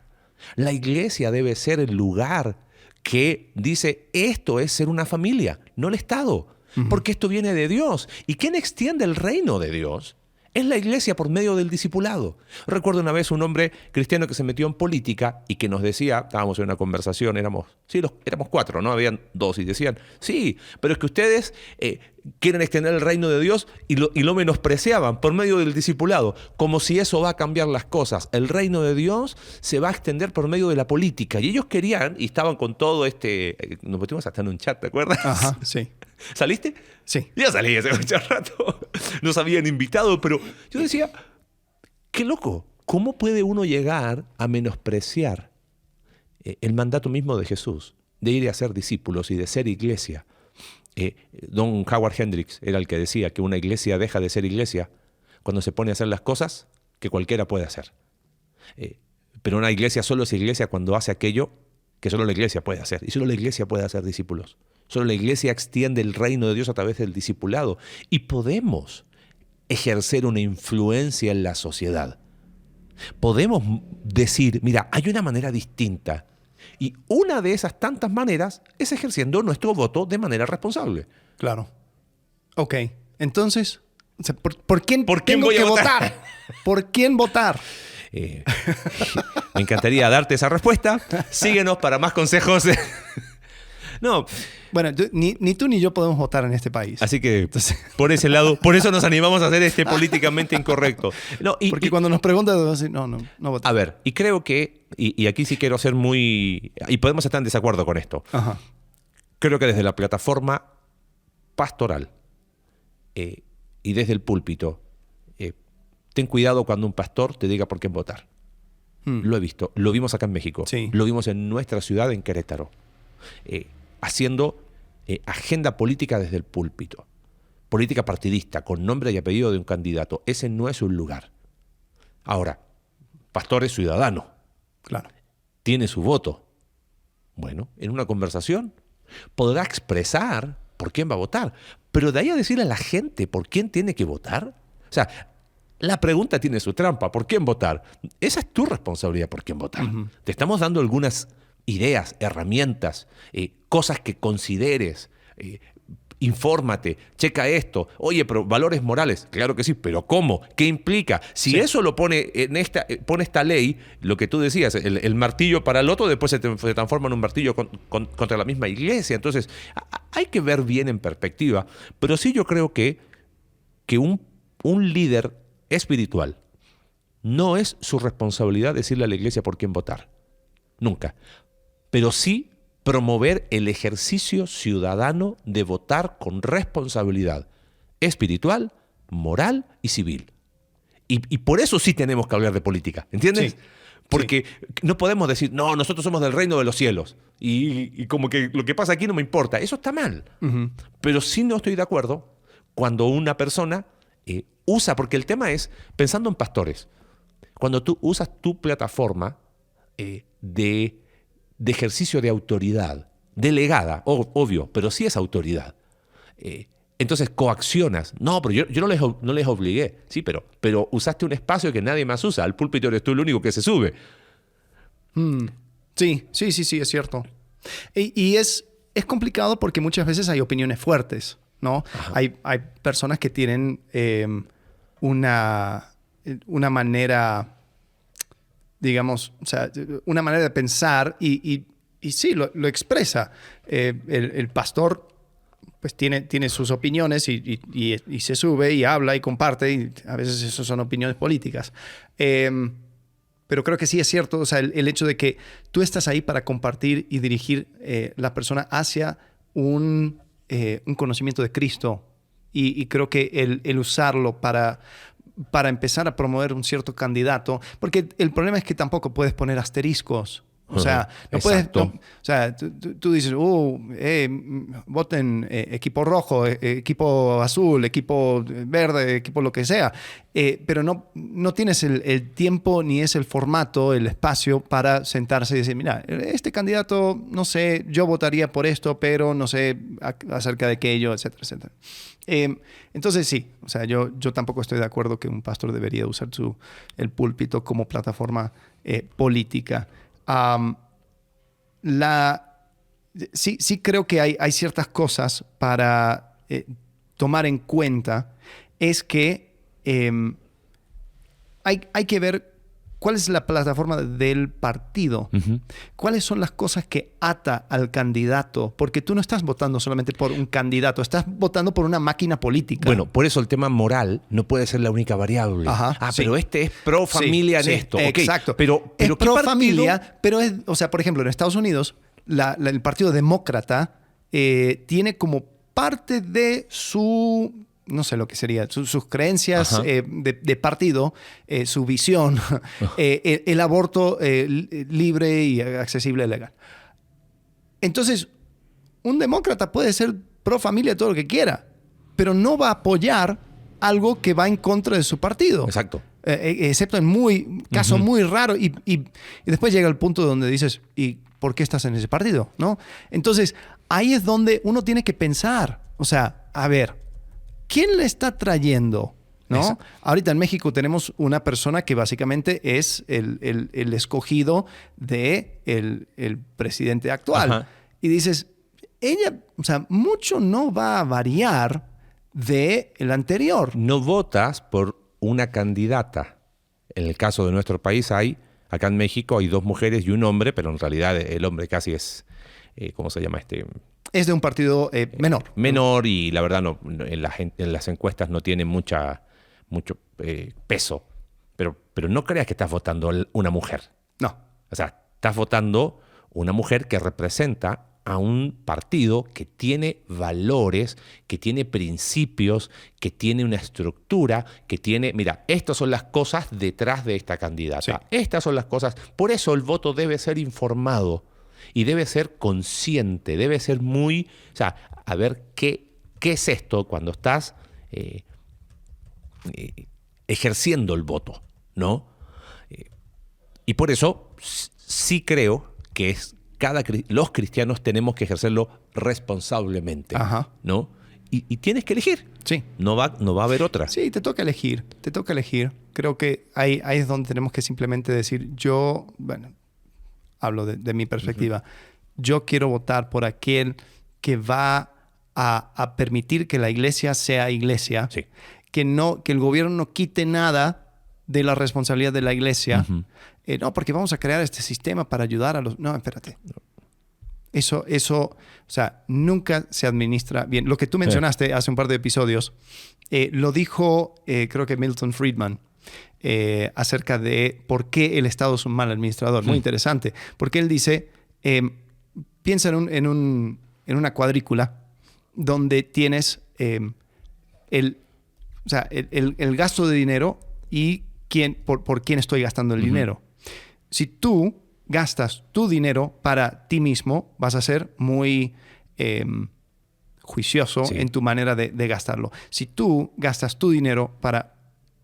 La iglesia debe ser el lugar que dice esto es ser una familia, no el Estado, porque esto viene de Dios. ¿Y quién extiende el reino de Dios? Es la iglesia por medio del discipulado. Recuerdo una vez un hombre cristiano que se metió en política y que nos decía, estábamos en una conversación, éramos 4, ¿no? Habían 2 y decían, sí, pero es que ustedes quieren extender el reino de Dios y lo menospreciaban por medio del discipulado, como si eso va a cambiar las cosas. El reino de Dios se va a extender por medio de la política. Y ellos querían, y estaban con todo nos metimos hasta en un chat, ¿te acuerdas? Ajá, sí. ¿Saliste? Sí. Ya salí hace mucho rato. Nos habían invitado, pero yo decía, qué loco. ¿Cómo puede uno llegar a menospreciar el mandato mismo de Jesús, de ir a ser discípulos y de ser iglesia? Don Howard Hendricks era el que decía que una iglesia deja de ser iglesia cuando se pone a hacer las cosas que cualquiera puede hacer. Pero una iglesia solo es iglesia cuando hace aquello que solo la iglesia puede hacer. Y solo la iglesia puede hacer discípulos. Solo la iglesia extiende el reino de Dios a través del discipulado. Y podemos ejercer una influencia en la sociedad. Podemos decir, mira, hay una manera distinta. Y una de esas tantas maneras es ejerciendo nuestro voto de manera responsable. Claro. Ok. Entonces, o sea, ¿por quién tengo voy a que votar? votar? ¿Por quién votar? Me encantaría darte esa respuesta. Síguenos para más consejos. No. Bueno, ni tú ni yo podemos votar en este país. Así que, por ese lado, por eso nos animamos a hacer este políticamente incorrecto. No, porque cuando nos preguntan, no votamos. A ver, y creo que, y aquí sí quiero ser muy... Y podemos estar en desacuerdo con esto. Ajá. Creo que desde la plataforma pastoral y desde el púlpito, ten cuidado cuando un pastor te diga por quién votar. Lo he visto. Lo vimos acá en México. Sí. Lo vimos en nuestra ciudad, en Querétaro. Haciendo agenda política desde el púlpito. Política partidista, con nombre y apellido de un candidato. Ese no es un lugar. Ahora, pastor es ciudadano. Claro. Tiene su voto. Bueno, en una conversación podrá expresar por quién va a votar. Pero de ahí a decirle a la gente por quién tiene que votar. O sea, la pregunta tiene su trampa. ¿Por quién votar? Esa es tu responsabilidad, por quién votar. Uh-huh. Te estamos dando algunas ideas, herramientas, cosas que consideres. Infórmate, checa esto. Oye, pero valores morales. Claro que sí, pero ¿cómo? ¿Qué implica? Si eso lo pone en esta ley, lo que tú decías, el martillo para el otro, después se transforma en un martillo contra la misma iglesia. Entonces, hay que ver bien en perspectiva. Pero sí yo creo que un líder espiritual no es su responsabilidad decirle a la iglesia por quién votar. Nunca. Pero sí promover el ejercicio ciudadano de votar con responsabilidad espiritual, moral y civil. Y por eso sí tenemos que hablar de política, ¿entiendes? Sí. Porque no podemos decir, no, nosotros somos del reino de los cielos y como que lo que pasa aquí no me importa. Eso está mal. Uh-huh. Pero sí no estoy de acuerdo cuando una persona usa, porque el tema es, pensando en pastores, cuando tú usas tu plataforma de ejercicio de autoridad, delegada, obvio, pero sí es autoridad. Entonces coaccionas. No, pero yo no les obligué. Sí, pero usaste un espacio que nadie más usa. Al púlpito eres tú el único que se sube. Sí, es cierto. Y es complicado porque muchas veces hay opiniones fuertes, ¿no? Hay personas que tienen una manera... digamos, o sea, una manera de pensar y sí, lo expresa. El pastor pues tiene sus opiniones y se sube y habla y comparte, y a veces eso son opiniones políticas. Pero creo que sí es cierto, o sea, el hecho de que tú estás ahí para compartir y dirigir la persona hacia un conocimiento de Cristo, y creo que el usarlo para empezar a promover un cierto candidato, porque el problema es que tampoco puedes poner asteriscos. O sea, no puedes. No, o sea, tú dices, voten equipo rojo, equipo azul, equipo verde, equipo lo que sea. Pero no tienes el tiempo ni es el formato, el espacio para sentarse y decir, mira, este candidato, no sé, yo votaría por esto, pero no sé acerca de aquello, etcétera, etcétera. Entonces sí, o sea, yo tampoco estoy de acuerdo que un pastor debería usar el púlpito como plataforma política. Sí creo que hay ciertas cosas para tomar en cuenta. Es que hay que ver cuál es la plataforma del partido. Uh-huh. ¿Cuáles son las cosas que ata al candidato? Porque tú no estás votando solamente por un candidato, estás votando por una máquina política. Bueno, por eso el tema moral no puede ser la única variable. Ajá, pero este es pro familia en esto. Okay. Exacto. Pero es pro familia, pero es, o sea, por ejemplo, en Estados Unidos, el Partido Demócrata tiene como parte de su... no sé lo que sería, sus creencias de partido, su visión, el aborto libre y accesible y legal. Entonces, un demócrata puede ser pro familia todo lo que quiera, pero no va a apoyar algo que va en contra de su partido. Exacto. excepto en casos muy raros. Y después llega el punto donde dices, ¿y por qué estás en ese partido? ¿No? Entonces, ahí es donde uno tiene que pensar. O sea, a ver, ¿quién le está trayendo? ¿No? Ahorita en México tenemos una persona que básicamente es el escogido del presidente actual. Ajá. Y dices, ella, o sea, mucho no va a variar del anterior. No votas por una candidata. En el caso de nuestro país acá en México hay 2 mujeres y un hombre, pero en realidad el hombre casi es, ¿cómo se llama este? Es de un partido menor. Menor, y la verdad en las encuestas no tiene mucho peso. Pero no creas que estás votando una mujer. No. O sea, estás votando una mujer que representa a un partido que tiene valores, que tiene principios, que tiene una estructura, que tiene... Mira, estas son las cosas detrás de esta candidata. Sí. Estas son las cosas... Por eso el voto debe ser informado y debe ser consciente, debe ser muy... O sea, a ver, ¿qué es esto cuando estás ejerciendo el voto, ¿no? Y por eso sí creo que los cristianos tenemos que ejercerlo responsablemente, Ajá. ¿no? Y tienes que elegir. Sí. No va a haber otra. Sí, te toca elegir. Creo que ahí es donde tenemos que simplemente decir, hablo de mi perspectiva, yo quiero votar por aquel que va a permitir que la iglesia sea iglesia, Sí. que el gobierno no quite nada de la responsabilidad de la iglesia. No, porque vamos a crear este sistema para ayudar a los... No, espérate. Eso, o sea, nunca se administra bien. Lo que tú mencionaste hace un par de episodios, lo dijo, creo que Milton Friedman, acerca de por qué el Estado es un mal administrador. Muy interesante. Porque él dice, piensa en una cuadrícula donde tienes el gasto de dinero y por quién estoy gastando el dinero. Si tú gastas tu dinero para ti mismo, vas a ser muy juicioso en tu manera de gastarlo. Si tú gastas tu dinero para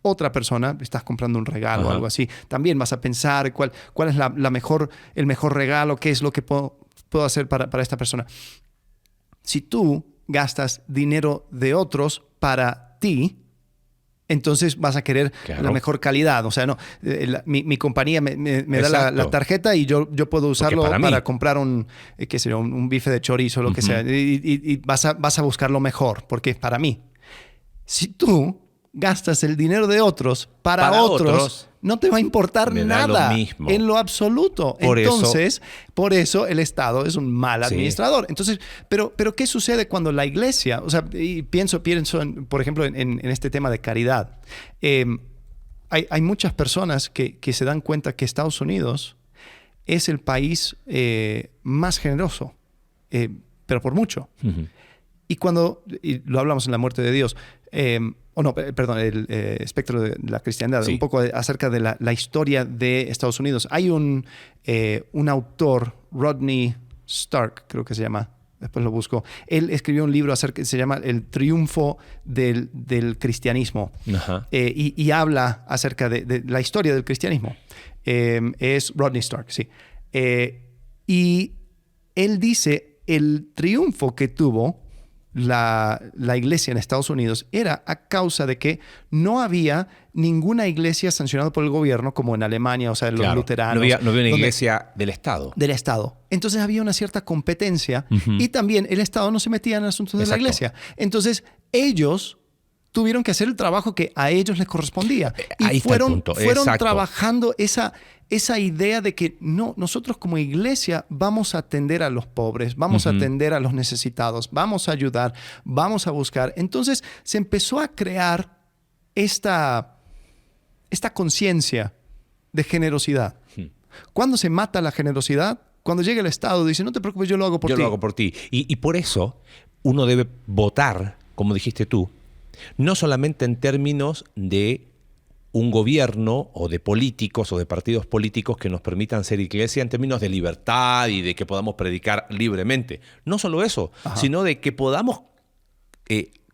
otra persona, estás comprando un regalo o algo así, también vas a pensar cuál es el mejor regalo, qué es lo que puedo hacer para esta persona. Si tú gastas dinero de otros para ti, entonces vas a querer la mejor calidad. O sea, no, mi compañía me da la tarjeta y yo puedo usarlo para comprar un bife de chorizo o lo que sea. Y vas a buscar lo mejor, porque es para mí. Si tú gastas el dinero de otros para otros, no te va a importar nada en lo absoluto. Por eso el Estado es un mal administrador. Entonces, pero ¿qué sucede cuando la iglesia, o sea, y pienso por ejemplo, en este tema de caridad? Hay muchas personas que se dan cuenta que Estados Unidos es el país más generoso, pero por mucho. Y lo hablamos en la muerte de Dios, el espectro de la cristiandad, un poco acerca de la historia de Estados Unidos. Hay un autor, Rodney Stark, creo que se llama, después lo busco. Él escribió un libro que se llama El triunfo del cristianismo. Y habla acerca de la historia del cristianismo. Es Rodney Stark, sí. Y él dice, el triunfo que tuvo la iglesia en Estados Unidos era a causa de que no había ninguna iglesia sancionada por el gobierno, como en Alemania, o sea, los luteranos. No había una iglesia del Estado. Del Estado. Entonces había una cierta competencia y también el Estado no se metía en asuntos de la iglesia. Entonces ellos tuvieron que hacer el trabajo que a ellos les correspondía. Y fueron trabajando esa idea de que nosotros como iglesia vamos a atender a los pobres, vamos a atender a los necesitados, vamos a ayudar, vamos a buscar. Entonces se empezó a crear esta conciencia de generosidad. ¿Cuándo se mata la generosidad? Cuando llega el Estado, dice, no te preocupes, yo lo hago por ti. Yo lo hago por ti. Y por eso uno debe votar, como dijiste tú, no solamente en términos de un gobierno o de políticos o de partidos políticos que nos permitan ser iglesia en términos de libertad y de que podamos predicar libremente. No solo eso, sino de que podamos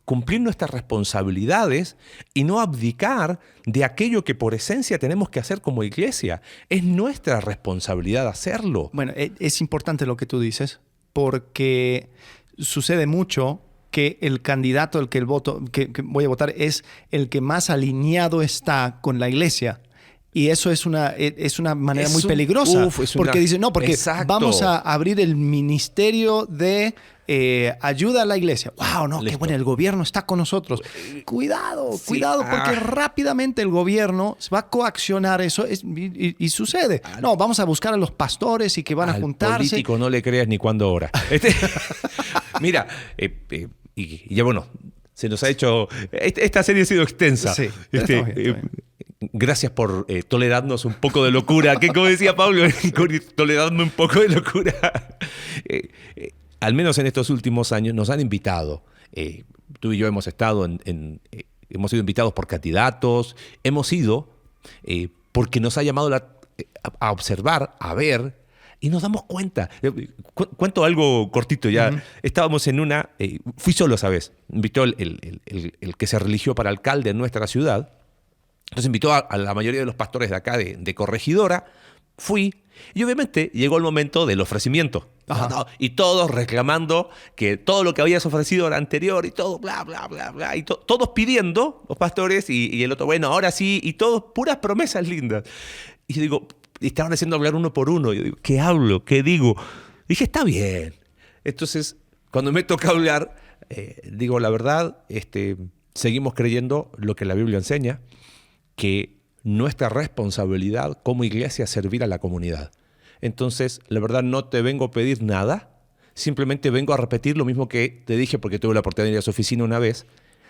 cumplir nuestras responsabilidades y no abdicar de aquello que por esencia tenemos que hacer como iglesia. Es nuestra responsabilidad hacerlo. Bueno, es importante lo que tú dices, porque sucede mucho que el candidato al que que voy a votar es el que más alineado está con la iglesia. Y eso es una manera muy peligrosa. Porque dicen, no, porque vamos a abrir el ministerio de ayuda a la iglesia. ¡Wow! No, qué bueno, el gobierno está con nosotros. Cuidado, porque rápidamente el gobierno va a coaccionar eso y sucede. No, vamos a buscar a los pastores y que van a juntarse. Al político no le creas ni cuándo ora. Mira, y ya bueno, se nos ha hecho... Esta serie ha sido extensa. Sí, está bien. Gracias por tolerarnos un poco de locura. Que como decía Pablo, tolerarme un poco de locura. Al menos en estos últimos años nos han invitado. Tú y yo hemos estado hemos sido invitados por candidatos. Hemos ido porque nos ha llamado a observar, a ver, y nos damos cuenta. Cuento algo cortito ya. Uh-huh. Estábamos en una... fui solo, ¿sabes? Invitó el que se religió para alcalde en nuestra ciudad. Entonces invitó a la mayoría de los pastores de acá, de Corregidora. Fui y obviamente llegó el momento del ofrecimiento. No, y todos reclamando que todo lo que habías ofrecido era anterior y todo, bla, bla, bla, bla. Y todos pidiendo, los pastores y el otro, bueno, ahora sí, y todos puras promesas lindas. Y yo digo, estaban haciendo hablar uno por uno. Y yo digo, ¿qué hablo? ¿Qué digo? Y dije, está bien. Entonces, cuando me toca hablar, digo, la verdad, seguimos creyendo lo que la Biblia enseña, que nuestra responsabilidad como iglesia es servir a la comunidad. Entonces, la verdad, no te vengo a pedir nada, simplemente vengo a repetir lo mismo que te dije, porque tuve la oportunidad de ir a su oficina una vez,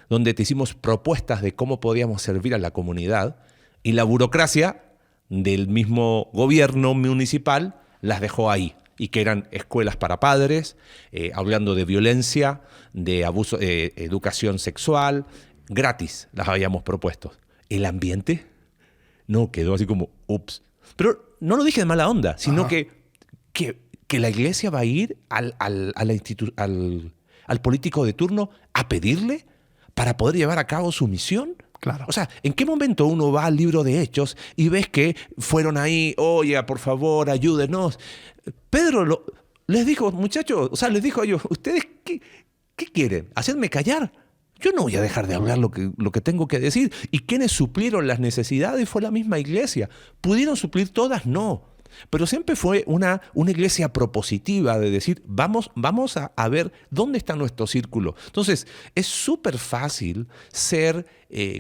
donde te hicimos propuestas de cómo podíamos servir a la comunidad, y la burocracia del mismo gobierno municipal las dejó ahí, y que eran escuelas para padres, hablando de violencia, de abuso, educación sexual, gratis las habíamos propuesto. El ambiente no quedó así como, ups. Pero no lo dije de mala onda, sino que la iglesia va a ir al político de turno a pedirle para poder llevar a cabo su misión. Claro. O sea, ¿en qué momento uno va al libro de Hechos y ves que fueron ahí, oye, por favor, ayúdenos? Pedro les dijo, muchachos, o sea, les dijo a ellos, ¿ustedes qué quieren? ¿Hacerme callar? Yo no voy a dejar de hablar lo que tengo que decir. ¿Y quiénes suplieron las necesidades? Fue la misma iglesia. ¿Pudieron suplir todas? No. Pero siempre fue una iglesia propositiva de decir, vamos a ver dónde está nuestro círculo. Entonces, es súper fácil ser,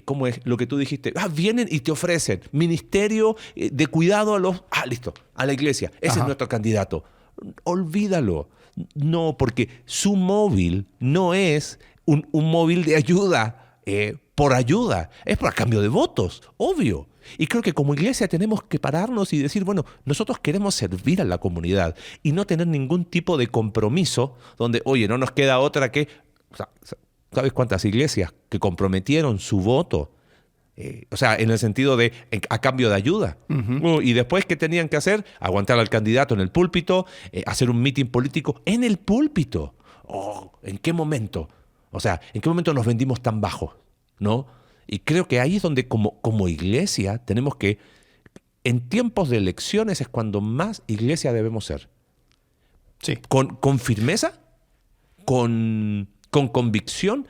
como es lo que tú dijiste, vienen y te ofrecen ministerio de cuidado listo, a la iglesia. Ese es nuestro candidato. Olvídalo. No, porque su móvil no es un móvil de ayuda por ayuda, es por cambio de votos, obvio. Y creo que como iglesia tenemos que pararnos y decir, bueno, nosotros queremos servir a la comunidad y no tener ningún tipo de compromiso donde, oye, no nos queda otra que... ¿Sabes cuántas iglesias que comprometieron su voto? En el sentido de a cambio de ayuda. Uh-huh. Y después, ¿qué tenían que hacer? Aguantar al candidato en el púlpito, hacer un mitin político en el púlpito. ¿En qué momento? O sea, ¿en qué momento nos vendimos tan bajos? ¿No? Y creo que ahí es donde como iglesia tenemos que, en tiempos de elecciones es cuando más iglesia debemos ser. Sí. Con firmeza, con convicción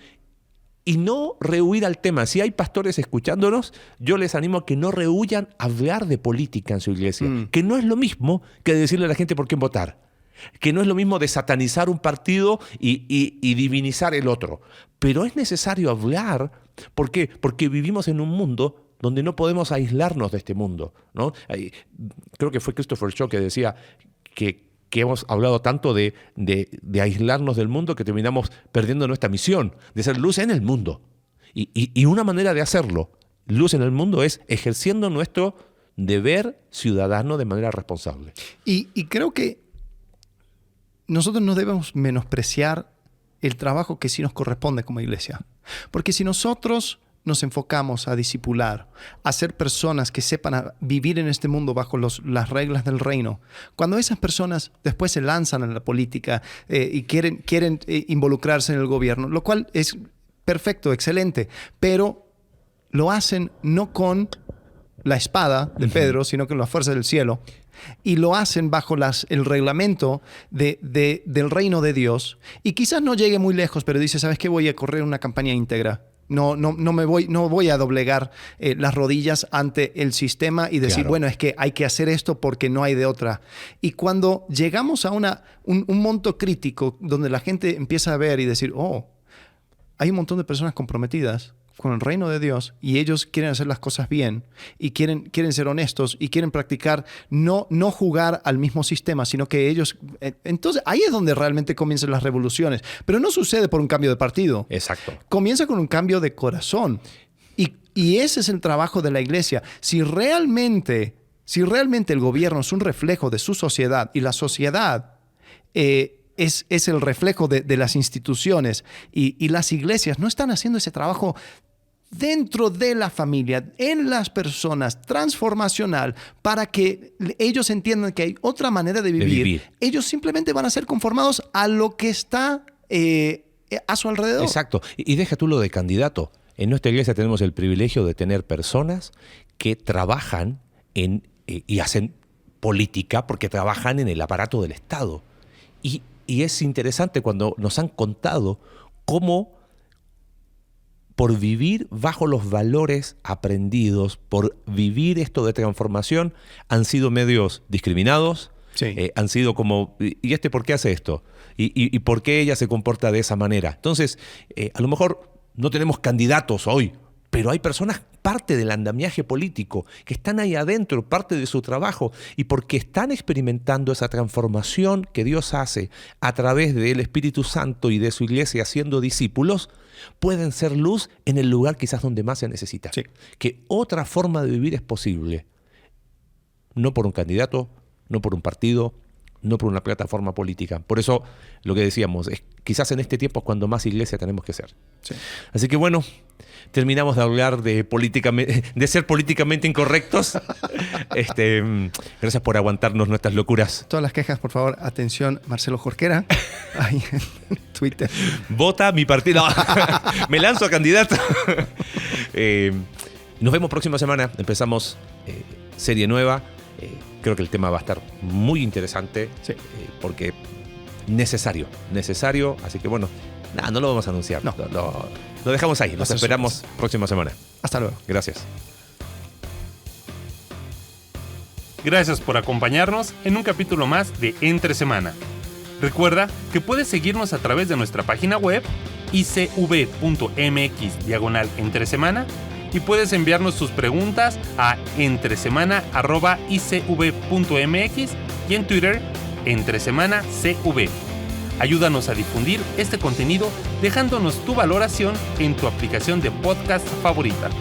y no rehuir al tema. Si hay pastores escuchándonos, yo les animo a que no rehuyan hablar de política en su iglesia. Que no es lo mismo que decirle a la gente por quién votar. Que no es lo mismo de satanizar un partido y divinizar el otro. Pero es necesario hablar. ¿Por qué? Porque vivimos en un mundo donde no podemos aislarnos de este mundo, ¿no? Creo que fue Christopher Shaw que decía que hemos hablado tanto de aislarnos del mundo que terminamos perdiendo nuestra misión, de ser luz en el mundo. Y una manera de hacerlo, luz en el mundo, es ejerciendo nuestro deber ciudadano de manera responsable. Y creo que nosotros no debemos menospreciar el trabajo que sí nos corresponde como iglesia. Porque si nosotros nos enfocamos a discipular, a ser personas que sepan vivir en este mundo bajo las reglas del reino, cuando esas personas después se lanzan a la política y quieren involucrarse en el gobierno, lo cual es perfecto, excelente, pero lo hacen no con la espada de Pedro, sino con la fuerza del cielo. Y lo hacen bajo el reglamento del reino de Dios. Y quizás no llegue muy lejos, pero dice, ¿sabes qué? Voy a correr una campaña íntegra. No voy a doblegar las rodillas ante el sistema y decir, Claro. bueno, es que hay que hacer esto porque no hay de otra. Y cuando llegamos a un monto crítico donde la gente empieza a ver y decir, oh, hay un montón de personas comprometidas con el reino de Dios y ellos quieren hacer las cosas bien y quieren ser honestos y quieren practicar, no jugar al mismo sistema, sino que ellos... Entonces ahí es donde realmente comienzan las revoluciones. Pero no sucede por un cambio de partido. Exacto. Comienza con un cambio de corazón. Y ese es el trabajo de la iglesia. Si realmente el gobierno es un reflejo de su sociedad y la sociedad es el reflejo de las instituciones y las iglesias no están haciendo ese trabajo dentro de la familia, en las personas, transformacional, para que ellos entiendan que hay otra manera de vivir. Ellos simplemente van a ser conformados a lo que está a su alrededor. Exacto. Y deja tú lo de candidato. En nuestra iglesia tenemos el privilegio de tener personas que trabajan y hacen política porque trabajan en el aparato del Estado. Y es interesante cuando nos han contado cómo por vivir bajo los valores aprendidos, por vivir esto de transformación, han sido medios discriminados, Sí. Han sido como, ¿y este por qué hace esto? ¿Y por qué ella se comporta de esa manera? Entonces, a lo mejor no tenemos candidatos hoy, pero hay personas, parte del andamiaje político, que están ahí adentro, parte de su trabajo, y porque están experimentando esa transformación que Dios hace a través del Espíritu Santo y de su iglesia haciendo discípulos, pueden ser luz en el lugar quizás donde más se necesita. Sí. Que otra forma de vivir es posible, no por un candidato, no por un partido, no por una plataforma política. Por eso lo que decíamos, quizás en este tiempo es cuando más iglesia tenemos que ser. Sí. Así que bueno, terminamos de hablar de ser políticamente incorrectos. Gracias por aguantarnos nuestras locuras. Todas las quejas, por favor, atención, Marcelo Jorquera, ahí en Twitter. Vota mi partido. Me lanzo a candidato. Nos vemos próxima semana. Empezamos serie nueva. Creo que el tema va a estar muy interesante. Sí. Porque necesario. Así que bueno, no lo vamos a anunciar. No. Lo dejamos ahí. Nos Hasta esperamos próxima semana. Hasta luego. Gracias. Gracias por acompañarnos en un capítulo más de Entre Semana. Recuerda que puedes seguirnos a través de nuestra página web icv.mx/entresemana y puedes enviarnos tus preguntas a entresemana@icv.mx y en Twitter @entresemanacv. Ayúdanos a difundir este contenido dejándonos tu valoración en tu aplicación de podcast favorita.